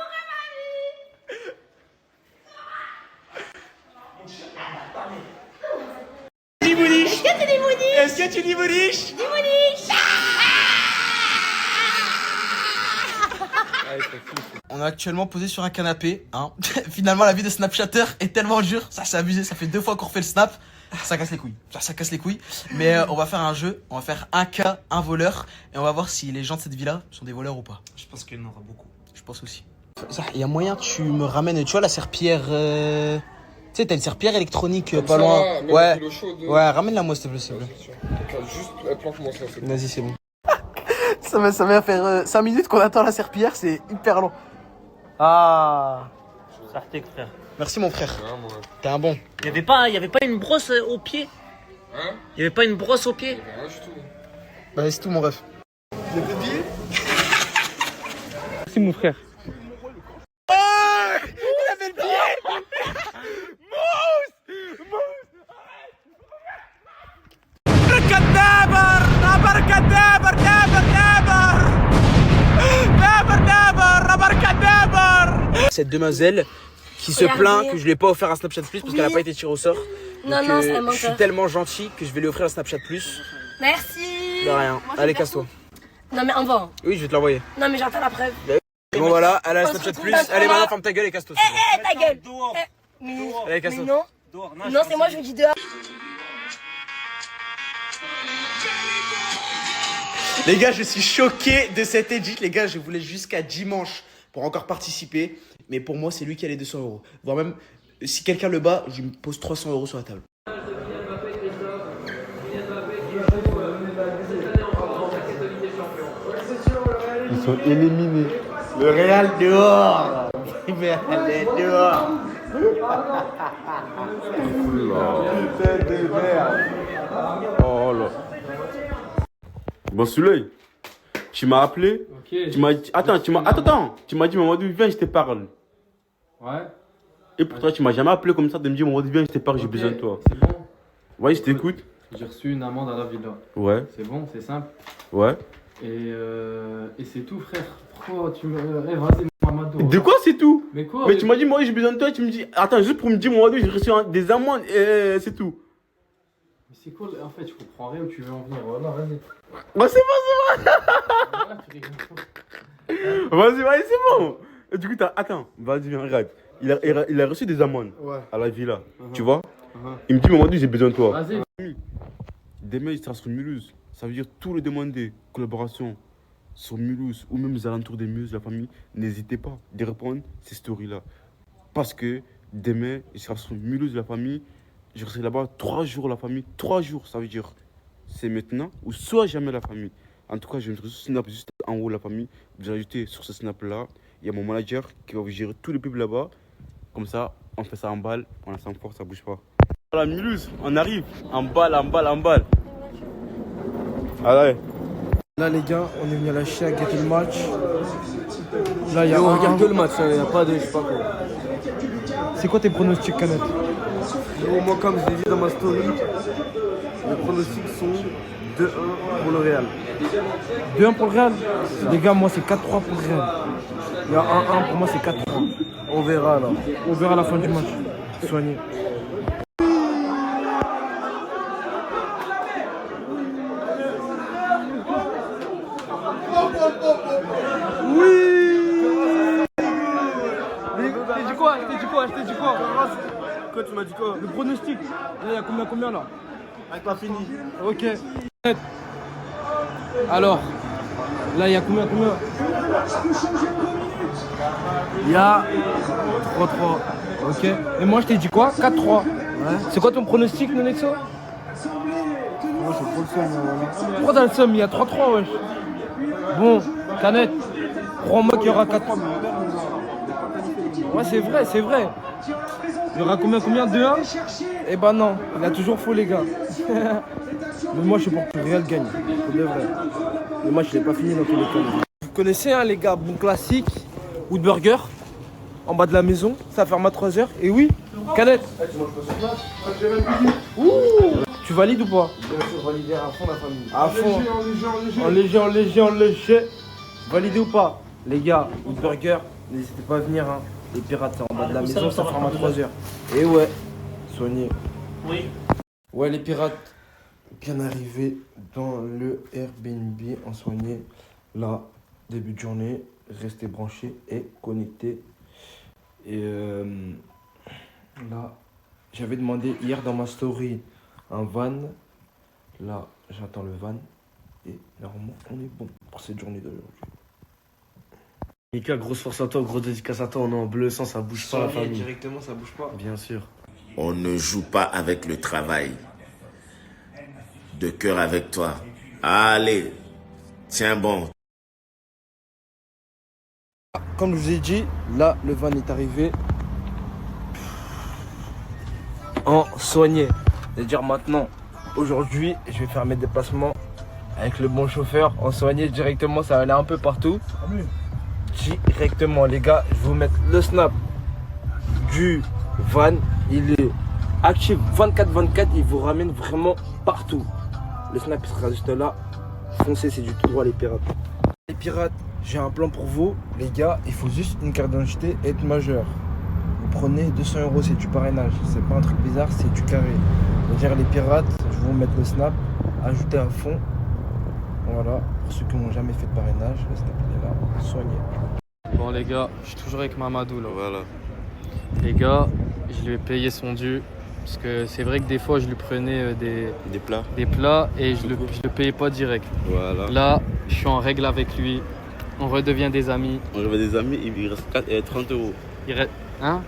Dis Mouniche! Est-ce que tu dis Mouniche? Est-ce que tu dis Mouniche? Dis Mouniche! On est actuellement posé sur un canapé. Hein. Finalement, la vie de Snapchatter est tellement dure. Ça, c'est abusé. Ça fait 2 fois qu'on refait le snap. Ça casse les couilles. Ça casse les couilles. Mais on va faire un jeu. On va faire un cas, un voleur. Et on va voir si les gens de cette vie-là sont des voleurs ou pas. Je pense qu'il y en aura beaucoup. Je pense aussi. Il y a moyen que tu me ramènes, tu vois, la serpillière. Tu sais, t'as une serpillière électronique pas loin. Ouais. Ouais, ramène-la moi, s'il te plaît. Juste planque-moi ça, c'est bon. Vas-y, c'est bon. Ça va faire 5 minutes qu'on attend la serpillière, c'est hyper long. Ah. Sartek, frère. Merci, mon frère. T'es un bon. Il y avait pas une brosse au pied? Hein? Il y avait pas une brosse au pied? Rien du tout. Bah, c'est tout, mon ref. Il y a des billets? Merci, mon frère. Oh, il avait le billet. Mousse. Cette demoiselle qui se plaint que je lui ai pas offert un Snapchat Plus parce qu'elle a pas été tirée au sort. Non, Donc, non, c'est un je menteur. suis tellement gentil que je vais lui offrir un Snapchat Plus. Merci. De rien. Allez, casse-toi. Non, mais envoie. Oui, je vais te l'envoyer. Non, mais j'attends la preuve. Bon, voilà, elle a le On se Snapchat retrouve Plus. dans Allez, trois maintenant, mois. ferme ta gueule et casse-toi. Ta gueule. Mais Allez, casse-toi. non. Non, c'est moi, je vous dis dehors. Les gars, je suis choqué de cet edit. Les gars, je voulais jusqu'à dimanche pour encore participer. Mais pour moi, c'est lui qui a les 200 €. Voire même, si quelqu'un le bat, je me pose 300 € sur la table. Ils sont éliminés. Le Real dehors. Merde, dehors. Putain de merde. Oh là. Bon, Souley, tu m'as appelé. Ok. Tu m'as dit. Attends, tu m'as dit, Mamadou, viens, je te parle. Ouais. Et pour toi, tu m'as jamais appelé comme ça de me dire, Mamadou, viens, je te parle, j'ai besoin de toi. C'est bon. Ouais, je t'écoute. J'ai reçu une amende à la villa. Ouais. C'est bon, c'est simple. Ouais. Et c'est tout, frère. Pourquoi tu me. Eh, vas-y, Mamadou. De quoi c'est tout? Mais quoi? Mais tu m'as dit, moi j'ai besoin de toi, tu me dis, attends, juste pour me dire, Mamadou, j'ai reçu des amendes, et c'est tout. Mais c'est quoi? En fait, je comprends rien où tu veux en venir. Voilà, vas-y. Bah, c'est bon, Voilà, tu rigoles. Vas-y, vas-y, c'est bon. Et du coup, attends, vas-y, viens, regarde. Il a reçu des amendes à la villa, tu vois. Il me dit, Mamadou, j'ai besoin de toi. Vas-y. Demain, il sera sur Mulhouse. Ça veut dire tout le demander, collaboration sur Mulhouse ou même les alentours des Mulhouse, la famille. N'hésitez pas de répondre ces stories-là. Parce que demain, il sera sur Mulhouse, la famille. Je resterai là-bas 3 jours, la famille. 3 jours, ça veut dire c'est maintenant ou soit jamais la famille. En tout cas, je vais mettre ce snap juste en haut, la famille. Vous ajoutez sur ce snap-là, il y a mon manager qui va vous gérer tous les pubs là-bas. Comme ça, on fait ça en balle, on a ça en force, ça bouge pas. Voilà, Mulhouse, on arrive. En balle, en balle, en balle. Allez. Là, les gars, on est venu à la Chia à guetter le match. Là, il y a on regarde que le match, il n'y a pas de. Je sais pas quoi. C'est quoi tes pronostics, Canette? Moi, comme je l'ai dit dans ma story, les pronostics sont 2-1 pour le Real. 2-1 pour le Real? Les gars, moi, c'est 4-3 pour le Real. Il y a 1-1, pour moi, c'est 4-3. On verra alors. On verra à la fin du match. Soigné. t'ai dit quoi? Quoi, tu m'as dit quoi? Le pronostic. Là, il y a combien là? Avec pas fini. Ok. Alors, là, il y a combien? Il y a 3-3. Ok. Et moi, je t'ai dit quoi? 4-3. Ouais. C'est quoi ton pronostic, Nonexo? Moi, j'ai trop le seum, voilà. Pourquoi t'as le seum? Il y a 3-3, wesh. Bon, Canette, crois-moi qu'il y aura 4-3. Ouais, c'est vrai. Il y aura combien? 2-1? Eh ben non, il a toujours faux, les gars. Mais moi, je suis pour que le Real gagne. C'est de vrai. Le match, il n'est pas fini dans tous les cas. Vous connaissez, hein, les gars, bon classique, Woodburger, en bas de la maison, ça ferme à 3h. Et oui, Canette. Ouh, tu valides ou pas? Bien sûr, valider à fond la famille. À fond. En léger. Validé ou pas? Les gars, Woodburger, n'hésitez pas à venir, hein. Les pirates, c'est en bas de la maison, ça ferme à 3h. Et ouais, soignez. Oui. Ouais, les pirates, bien arrivés dans le Airbnb en soigné. Là, début de journée, restez branchés et connectés. Et là, j'avais demandé hier dans ma story un van. Là, j'attends le van. Et normalement, on est bon pour cette journée d'aujourd'hui. Mika, grosse force à toi, grosse dédicace à toi. On est en bleu sang, ça bouge pas la famille. Directement, ça bouge pas. Bien sûr. On ne joue pas avec le travail. De cœur avec toi. Allez, tiens bon. Comme je vous ai dit, là, le van est arrivé en soigné. C'est-à-dire maintenant, aujourd'hui, je vais faire mes déplacements avec le bon chauffeur en soigné directement. Ça va aller un peu partout. Directement, les gars, je vais vous mettre le snap du van. Il est actif 24/24. Il vous ramène vraiment partout. Le snap il sera juste là. Foncez, c'est du tout droit, les pirates. Les pirates, j'ai un plan pour vous. Les gars, il faut juste une carte d'identité et être majeur. Vous prenez 200 €, c'est du parrainage. C'est pas un truc bizarre, c'est du carré. C'est-à-dire, les pirates, je vais vous mettre le snap. Ajoutez à fond. Voilà, pour ceux qui n'ont jamais fait de parrainage, le snap il est là. Soignez. Bon les gars, je suis toujours avec Mamadou là. Voilà. Les gars, je lui ai payé son dû. Parce que c'est vrai que des fois je lui prenais des plats et je le payais pas direct. Voilà. Là, je suis en règle avec lui. On redevient des amis. On revient des amis, il reste 30 €. Il reste. Hein?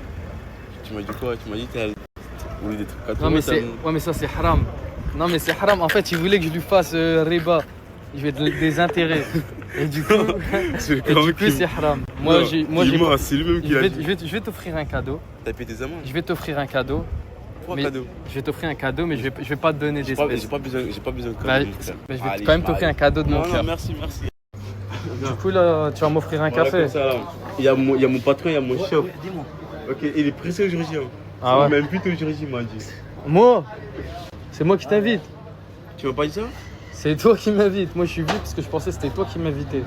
Tu m'as dit quoi? Tu m'as dit que t'as voulu des trucs 4 Non €. mais c'est. Ouais mais ça c'est haram. Non mais c'est haram. En fait il voulait que je lui fasse riba. Je vais des intérêts. Et du coup, c'est haram. Moi, c'est lui-même qui a dit. Je vais t'offrir un cadeau. T'as payé tes amendes? Je vais t'offrir un cadeau. Pourquoi un cadeau? Je vais t'offrir un cadeau, mais je vais pas te donner d'espèces. J'ai pas besoin de cadeau. Mais je vais quand même t'offrir un cadeau de mon cœur. Non, merci. Du coup, là, tu vas m'offrir un café. Il y a mon patron, il y a mon chef. Dis-moi. Ok, il est pressé aujourd'hui. Ah ouais? Même plus aujourd'hui, il m'a dit. Moi? C'est moi qui t'invite. Tu m'as pas dit ça? C'est toi qui m'invites. Moi, je suis venu parce que je pensais que c'était toi qui m'invitais.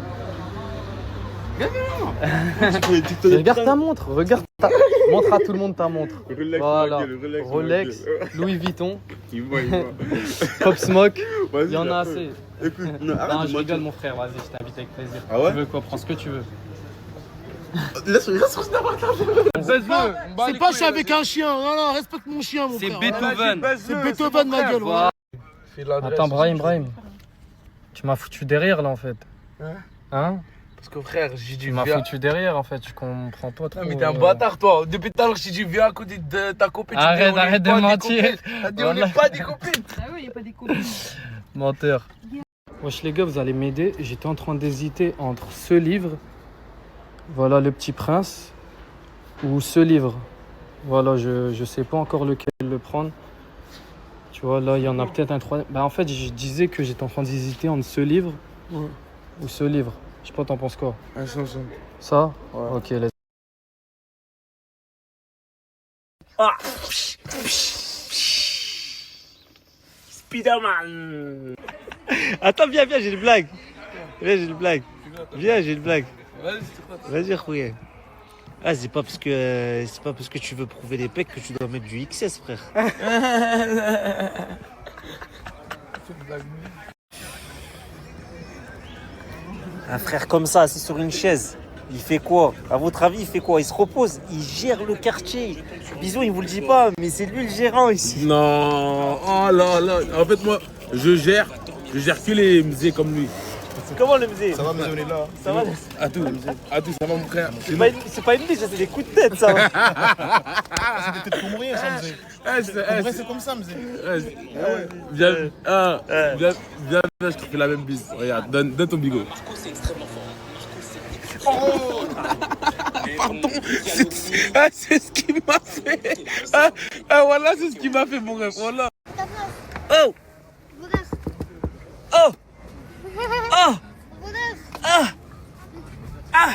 Regarde ta montre. Montre à tout le monde ta montre. Rolex, voilà. Rolex, Louis Vuitton, Pop Smoke. Il y en a assez. Écoute, non, je rigole, mon frère. Vas-y, je t'invite avec plaisir. Ah ouais? Tu veux quoi? Prends ce que tu veux. Laisse-moi C'est pas je suis avec un chien. Non, respecte mon chien, mon frère. C'est Beethoven. C'est Beethoven, ma gueule. Attends, Brahim. Tu m'as foutu derrière là en fait. Hein? Parce que frère, j'ai dit tu m'as foutu derrière en fait, je comprends pas trop. Non mais t'es un bâtard toi. Depuis tout à l'heure, j'ai dit viens à côté de ta copine. Arrête de mentir. T'as dit on n'est pas des copines. Ah oui, il n'est pas des copines. Menteur. Wesh les gars, vous allez m'aider. J'étais en train d'hésiter entre ce livre, voilà Le Petit Prince, ou ce livre. Voilà, je sais pas encore lequel le prendre. Tu vois, là, il y en a peut-être un troisième. Bah, en fait, je disais que j'étais en train d'hésiter entre ce livre ou ce livre. Je sais pas, t'en penses quoi? Ça? Ouais. Ok, let's. Ah. Spider-Man. Attends, viens, j'ai une blague. Viens, j'ai une blague. Vas-y, regarde. Ah, c'est pas parce que tu veux prouver les pecs que tu dois mettre du XS, frère. Un frère comme ça, assis sur une chaise, Il fait quoi? À votre avis, il fait quoi? Il se repose, il gère le quartier. Bisous, il vous le dit pas, mais c'est lui le gérant ici. Non, oh là là. En fait, moi, je gère que les musées comme lui. Comment le musée? Ça va, mais on est là. Ça va? À tout, ça va, mon frère. C'est pas une biche, ça, c'est des coups de tête, ça. C'est des têtes pour mourir, ça, musée. En vrai, c'est comme ça, musée. Viens, je te fais la même bise. Regarde, donne ton bigot. Oh pardon, c'est ce qui m'a fait. Voilà, c'est ce qui m'a fait, mon rêve. Voilà. Oh! Oh! Oh! Ah! Ah!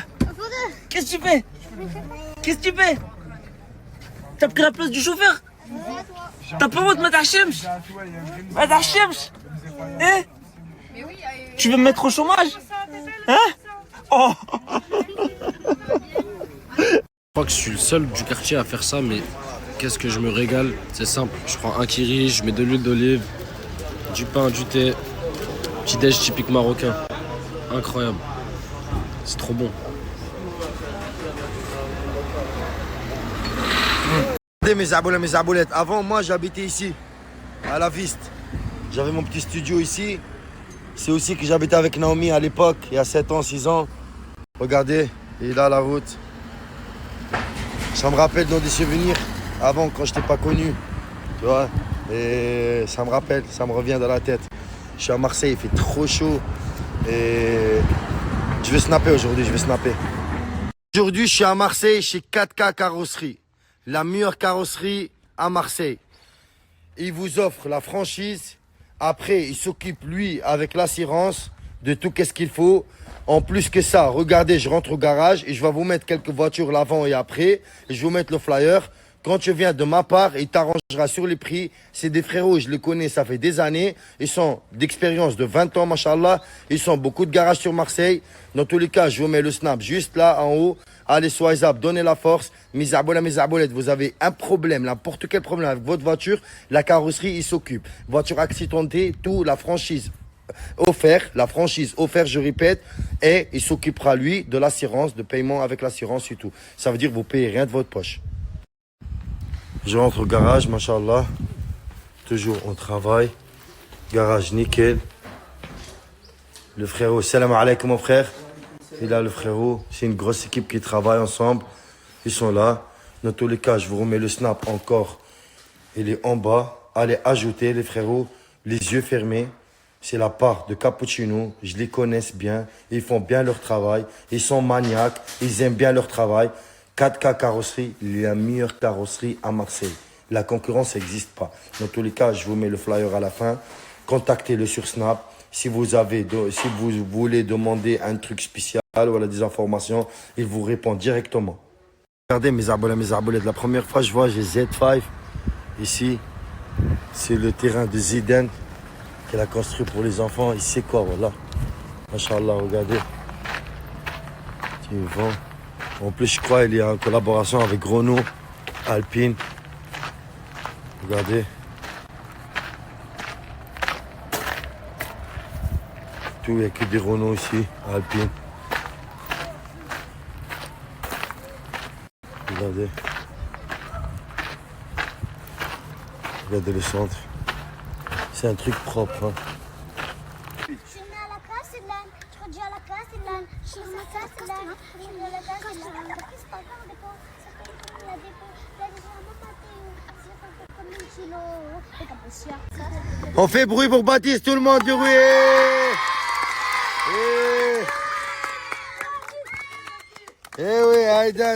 Qu'est-ce que tu fais? Qu'est-ce que tu fais? T'as pris la place du chauffeur? T'as pas honte, Matachemch? Matachemch? Hein? Tu veux me mettre au chômage? Hein? Oh! Je crois que je suis le seul du quartier à faire ça, mais qu'est-ce que je me régale. C'est simple, je prends un kiri, je mets de l'huile d'olive, du pain, du thé, petit déj typique marocain. Incroyable. C'est trop bon. Mes aboulettes. Avant, moi, j'habitais ici, à la Viste. J'avais mon petit studio ici. C'est aussi que j'habitais avec Naomi à l'époque, il y a 7 ans, 6 ans. Regardez, il est là, la route. Ça me rappelle dans des souvenirs, avant, quand je t'ai pas connu. Tu vois, et ça me rappelle, ça me revient dans la tête. Je suis à Marseille, il fait trop chaud. Et je vais snapper aujourd'hui, Aujourd'hui, je suis à Marseille chez 4K Carrosserie. La meilleure carrosserie à Marseille. Il vous offre la franchise. Après, il s'occupe, lui, avec l'assurance, de tout qu'est-ce qu'il faut. En plus que ça, regardez, je rentre au garage et je vais vous mettre quelques voitures l'avant et après. Et je vais vous mettre le flyer. Quand tu viens de ma part, il t'arrangera sur les prix. C'est des frérots, je les connais, ça fait des années. Ils sont d'expérience de 20 ans, machallah. Ils sont beaucoup de garages sur Marseille. Dans tous les cas, je vous mets le snap juste là, en haut. Allez, soyez up, donnez la force. Mes aboulettes, vous avez un problème, n'importe quel problème avec votre voiture, la carrosserie, il s'occupe. Voiture accidentée, tout, la franchise offerte, je répète, et il s'occupera, lui, de l'assurance, de paiement avec l'assurance et tout. Ça veut dire que vous payez rien de votre poche. Je rentre au garage, machallah. Toujours on travaille. Garage nickel. Le frérot, salam alaikum mon frère. Il a le frérot. C'est une grosse équipe qui travaille ensemble. Ils sont là. Dans tous les cas, je vous remets le snap encore. Il est en bas. Allez ajouter les frérots. Les yeux fermés. C'est la part de Cappuccino. Je les connais bien. Ils font bien leur travail. Ils sont maniaques. Ils aiment bien leur travail. 4K Carrosserie, la meilleure carrosserie à Marseille. La concurrence n'existe pas. Dans tous les cas, je vous mets le flyer à la fin. Contactez-le sur Snap. Si vous voulez demander un truc spécial ou des informations, il vous répond directement. Regardez mes arbolettes. La première fois, je vois, j'ai Z5. Ici, c'est le terrain de Zidane qu'elle a construit pour les enfants. Il sait quoi, voilà. Machallah, regardez. Tu vends. En plus, je crois qu'il y a une collaboration avec Renault, Alpine. Regardez. Tout, il n'y a que des Renault ici, Alpine. Regardez. Regardez le centre. C'est un truc propre. Hein. On fait bruit pour Baptiste, tout le monde, du bruit. Eh oui, Aïdan,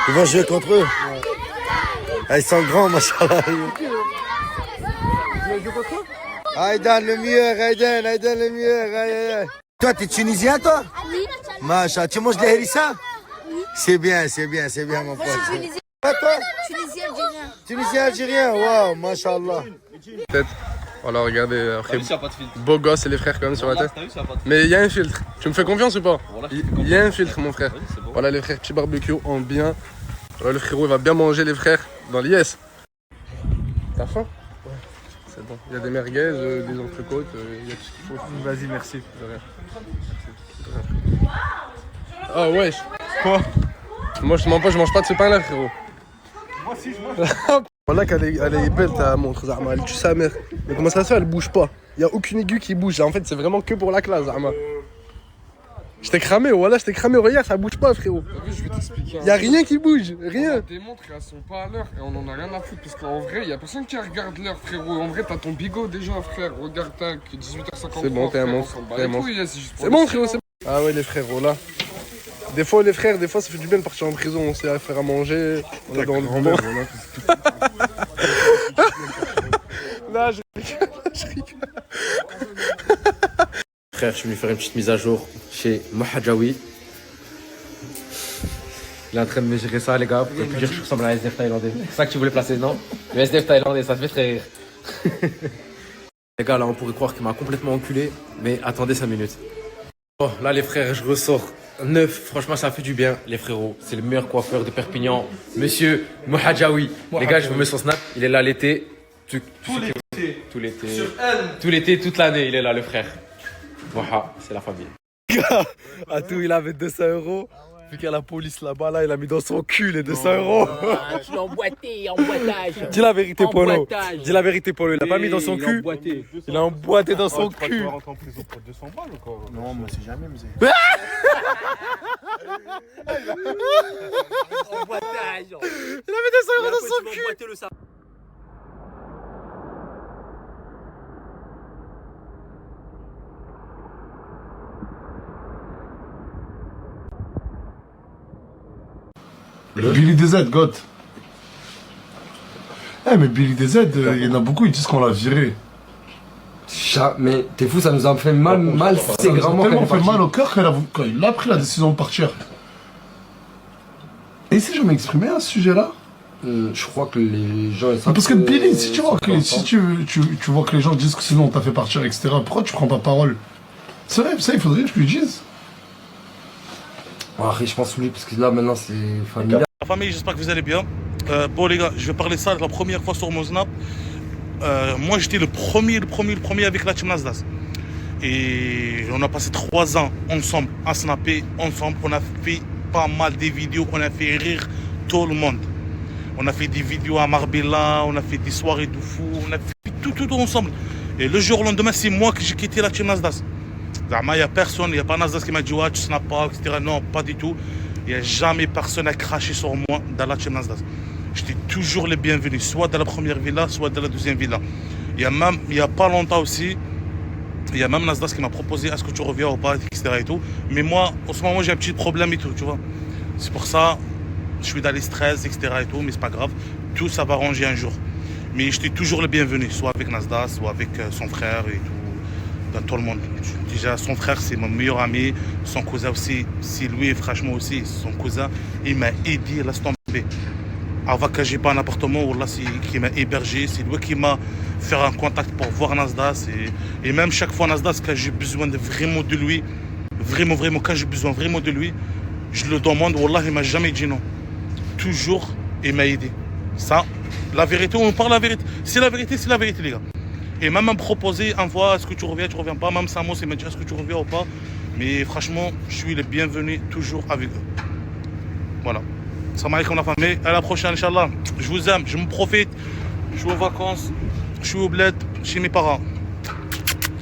Ils vont jouer contre eux. Ils sont grands, machallah. Aïdan le mieux. Toi, t'es tunisien, toi? Oui. Macha, tu manges des hérissas? Oui. C'est bien, mon pote. Toi? Tunisien, algérien. Waouh, machallah. Voilà, regardez, après, beau gosse et les frères quand même sur la tête. Mais il y a un filtre. Tu me fais confiance ou pas? Il y a un filtre, mon frère. Voilà, les frères, petit barbecue en bien. Voilà, le frérot, il va bien manger, les frères, dans l'IS. T'as faim? c'est bon. Il y a des merguez, des entrecôtes, il y a tout ce qu'il faut. Vas-y, merci. De rien. Ah wesh. Quoi? Moi je te mens pas, je mange pas de ce pain là frérot. Moi aussi, je mange. Voilà qu'elle est belle ta montre Zahma, elle tue sa mère. Mais comment ça se fait, elle bouge pas? Y a aucune aiguille qui bouge, en fait c'est vraiment que pour la classe Zahma. Je t'ai cramé, voilà, je t'ai cramé, regarde, ça bouge pas frérot. T'as vu, je vais t'expliquer. Y a rien qui bouge, rien. Tes montres elles sont pas à l'heure et on en a rien à foutre parce qu'en vrai, y a personne qui regarde l'heure frérot. En vrai, t'as ton bigot déjà frère, regarde t'as 18h53. C'est bon, t'es un frère, monstre. on s'en bat T'es un les monstre. couilles, c'est juste pour C'est le bon chien. frérot, c'est bon. Ah ouais les frérots là. Des fois les frères, des fois ça fait du bien de partir en prison, on sait faire à manger, on est dans le bon. Là je rigole. Frère, je suis venu faire une petite mise à jour chez Mohajaoui. Il est en train de me gérer ça, les gars. Vous pouvez plus dire que je ressemble à un SDF thaïlandais. C'est ça que tu voulais placer, non? Le SDF thaïlandais, ça te fait très rire. Les gars, là, on pourrait croire qu'il m'a complètement enculé, mais attendez 5 minutes. Oh, là, les frères, je ressors neuf. Franchement, ça fait du bien, les frérots. C'est le meilleur coiffeur de Perpignan, monsieur Mohajaoui. Les gars, je vous mets son snap. Il est là l'été. Tout l'été. Tout l'été. Sur elle. Tout l'été, toute l'année, il est là, le frère. Moha, c'est la famille. Atou, il avait 200 €. Vu qu'il y a la police là-bas, là, il a mis dans son cul les 200 €. Tu l'as emboîté, emboîtage. Dis la vérité, Polo. Emboîtage. Dis la vérité, Polo. Il a pas mis dans son Il a cul. emboîté. Il a emboîté dans son Tu crois que cul. tu vas rentrer en prison pour 200 balles ou quoi? Non, moi c'est jamais misé. Emboîtage. Il avait 200 € dans son cul. Emboîté le sapin. Billy DZ, God. Eh, mais Billy DZ, il y en a beaucoup, ils disent qu'on l'a viré. Mais t'es fou, ça nous a fait mal, Ça nous a tellement fait mal au cœur quand il a pris la décision de partir. Et il s'est jamais exprimé à ce sujet-là? Je crois que les gens... Parce que Billy, si tu vois que, tu vois que les gens disent que sinon on t'a fait partir, etc., pourquoi tu prends pas parole? C'est vrai, ça il faudrait que je lui dise. Après, je pense oui, parce que là maintenant c'est familial. La famille, j'espère que vous allez bien. Bon les gars, je vais parler ça la première fois sur mon snap. Moi j'étais le premier avec la team Nasdaq. Et on a passé 3 ans ensemble, à snapper ensemble. On a fait pas mal de vidéos, on a fait rire tout le monde. On a fait des vidéos à Marbella, on a fait des soirées de fou, on a fait tout ensemble. Et le jour au lendemain, c'est moi que j'ai quitté la team Nasdaq. Il n'y a personne, il n'y a pas Nasdaq qui m'a dit ouais, tu snaps pas, etc. Non, pas du tout. Il n'y a jamais personne à cracher sur moi dans la team Nasdaq. J'étais toujours les bienvenus, soit dans la première villa, soit dans la deuxième villa. Il y a pas longtemps aussi, il y a même Nasdaq qui m'a proposé est-ce que tu reviens ou pas, etc. Et tout. Mais moi, en ce moment, j'ai un petit problème et tout, tu vois. C'est pour ça, je suis dans les stress, etc. Et tout, mais c'est pas grave. Tout ça va ranger un jour. Mais j'étais toujours le bienvenu, soit avec Nasdaq, soit avec son frère et tout. Dans tout le monde. Déjà, son frère, c'est mon meilleur ami. Son cousin aussi, c'est lui, franchement aussi, son cousin. Il m'a aidé, laisse tomber. Avant que j'ai pas un appartement, là, c'est qui m'a hébergé. C'est lui qui m'a fait un contact pour voir Nasdaq. Et même chaque fois, Nasdaq, quand j'ai besoin vraiment de lui, vraiment, quand j'ai besoin vraiment de lui, je le demande. Wallah, il m'a jamais dit non. Toujours, il m'a aidé. Ça, la vérité, on parle la vérité. C'est la vérité, les gars. Et même me proposer un fois, est-ce que tu reviens pas. Même Samos, il m'a dit, est-ce que tu reviens ou pas. Mais franchement, je suis le bienvenu toujours avec eux. Voilà. Salam alaikum la famille. À la prochaine, Inch'Allah. Je vous aime, je me profite. Je suis en vacances, je suis au bled, chez mes parents.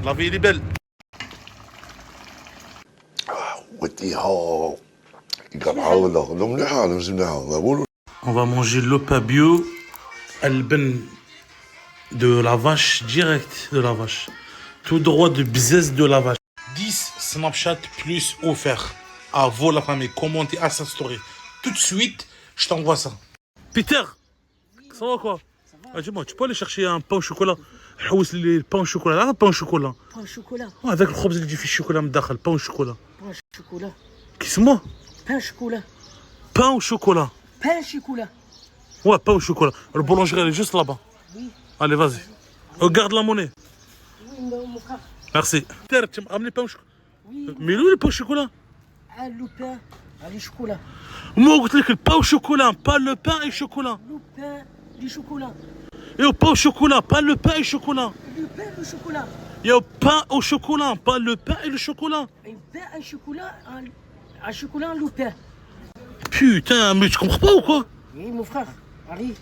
La vie, elle est belle. On va manger le pas bio. Alben de la vache, direct de la vache. Tout droit de bzez de la vache. 10 Snapchat plus offert. À vous la famille, commentez à sa story. Tout de suite, je t'envoie ça. Peter, ça va quoi? Ah, dis-moi, tu peux aller chercher un pain au chocolat? Le pain au chocolat, là, un pain au chocolat. Pain au chocolat. Avec le khobz اللي يجي فيه الشوكولا من الداخل, pain au chocolat. Pain au chocolat. Qu'est-ce Pain au chocolat. Pain au chocolat. Pain au chocolat. Ouais, pain au chocolat. Le boulangerie, elle est juste là-bas. Oui. Allez, vas-y. Regarde la monnaie. Oui, mon frère. Merci. Peter, tu m'as amené pain au chocolat? Oui. Mais lui, le pain au chocolat? Ah, le pain. Ah, le chocolat. Moi, je te dis que le pain au chocolat, pas le pain et le chocolat. Le pain du chocolat. Et au pain au chocolat, pas le pain et le chocolat. Le pain au chocolat. Et au pain au chocolat, pas le pain et le chocolat. Un pain au chocolat, un chocolat, le pain. Putain, mais tu comprends pas ou quoi? Oui, mon frère, arrive.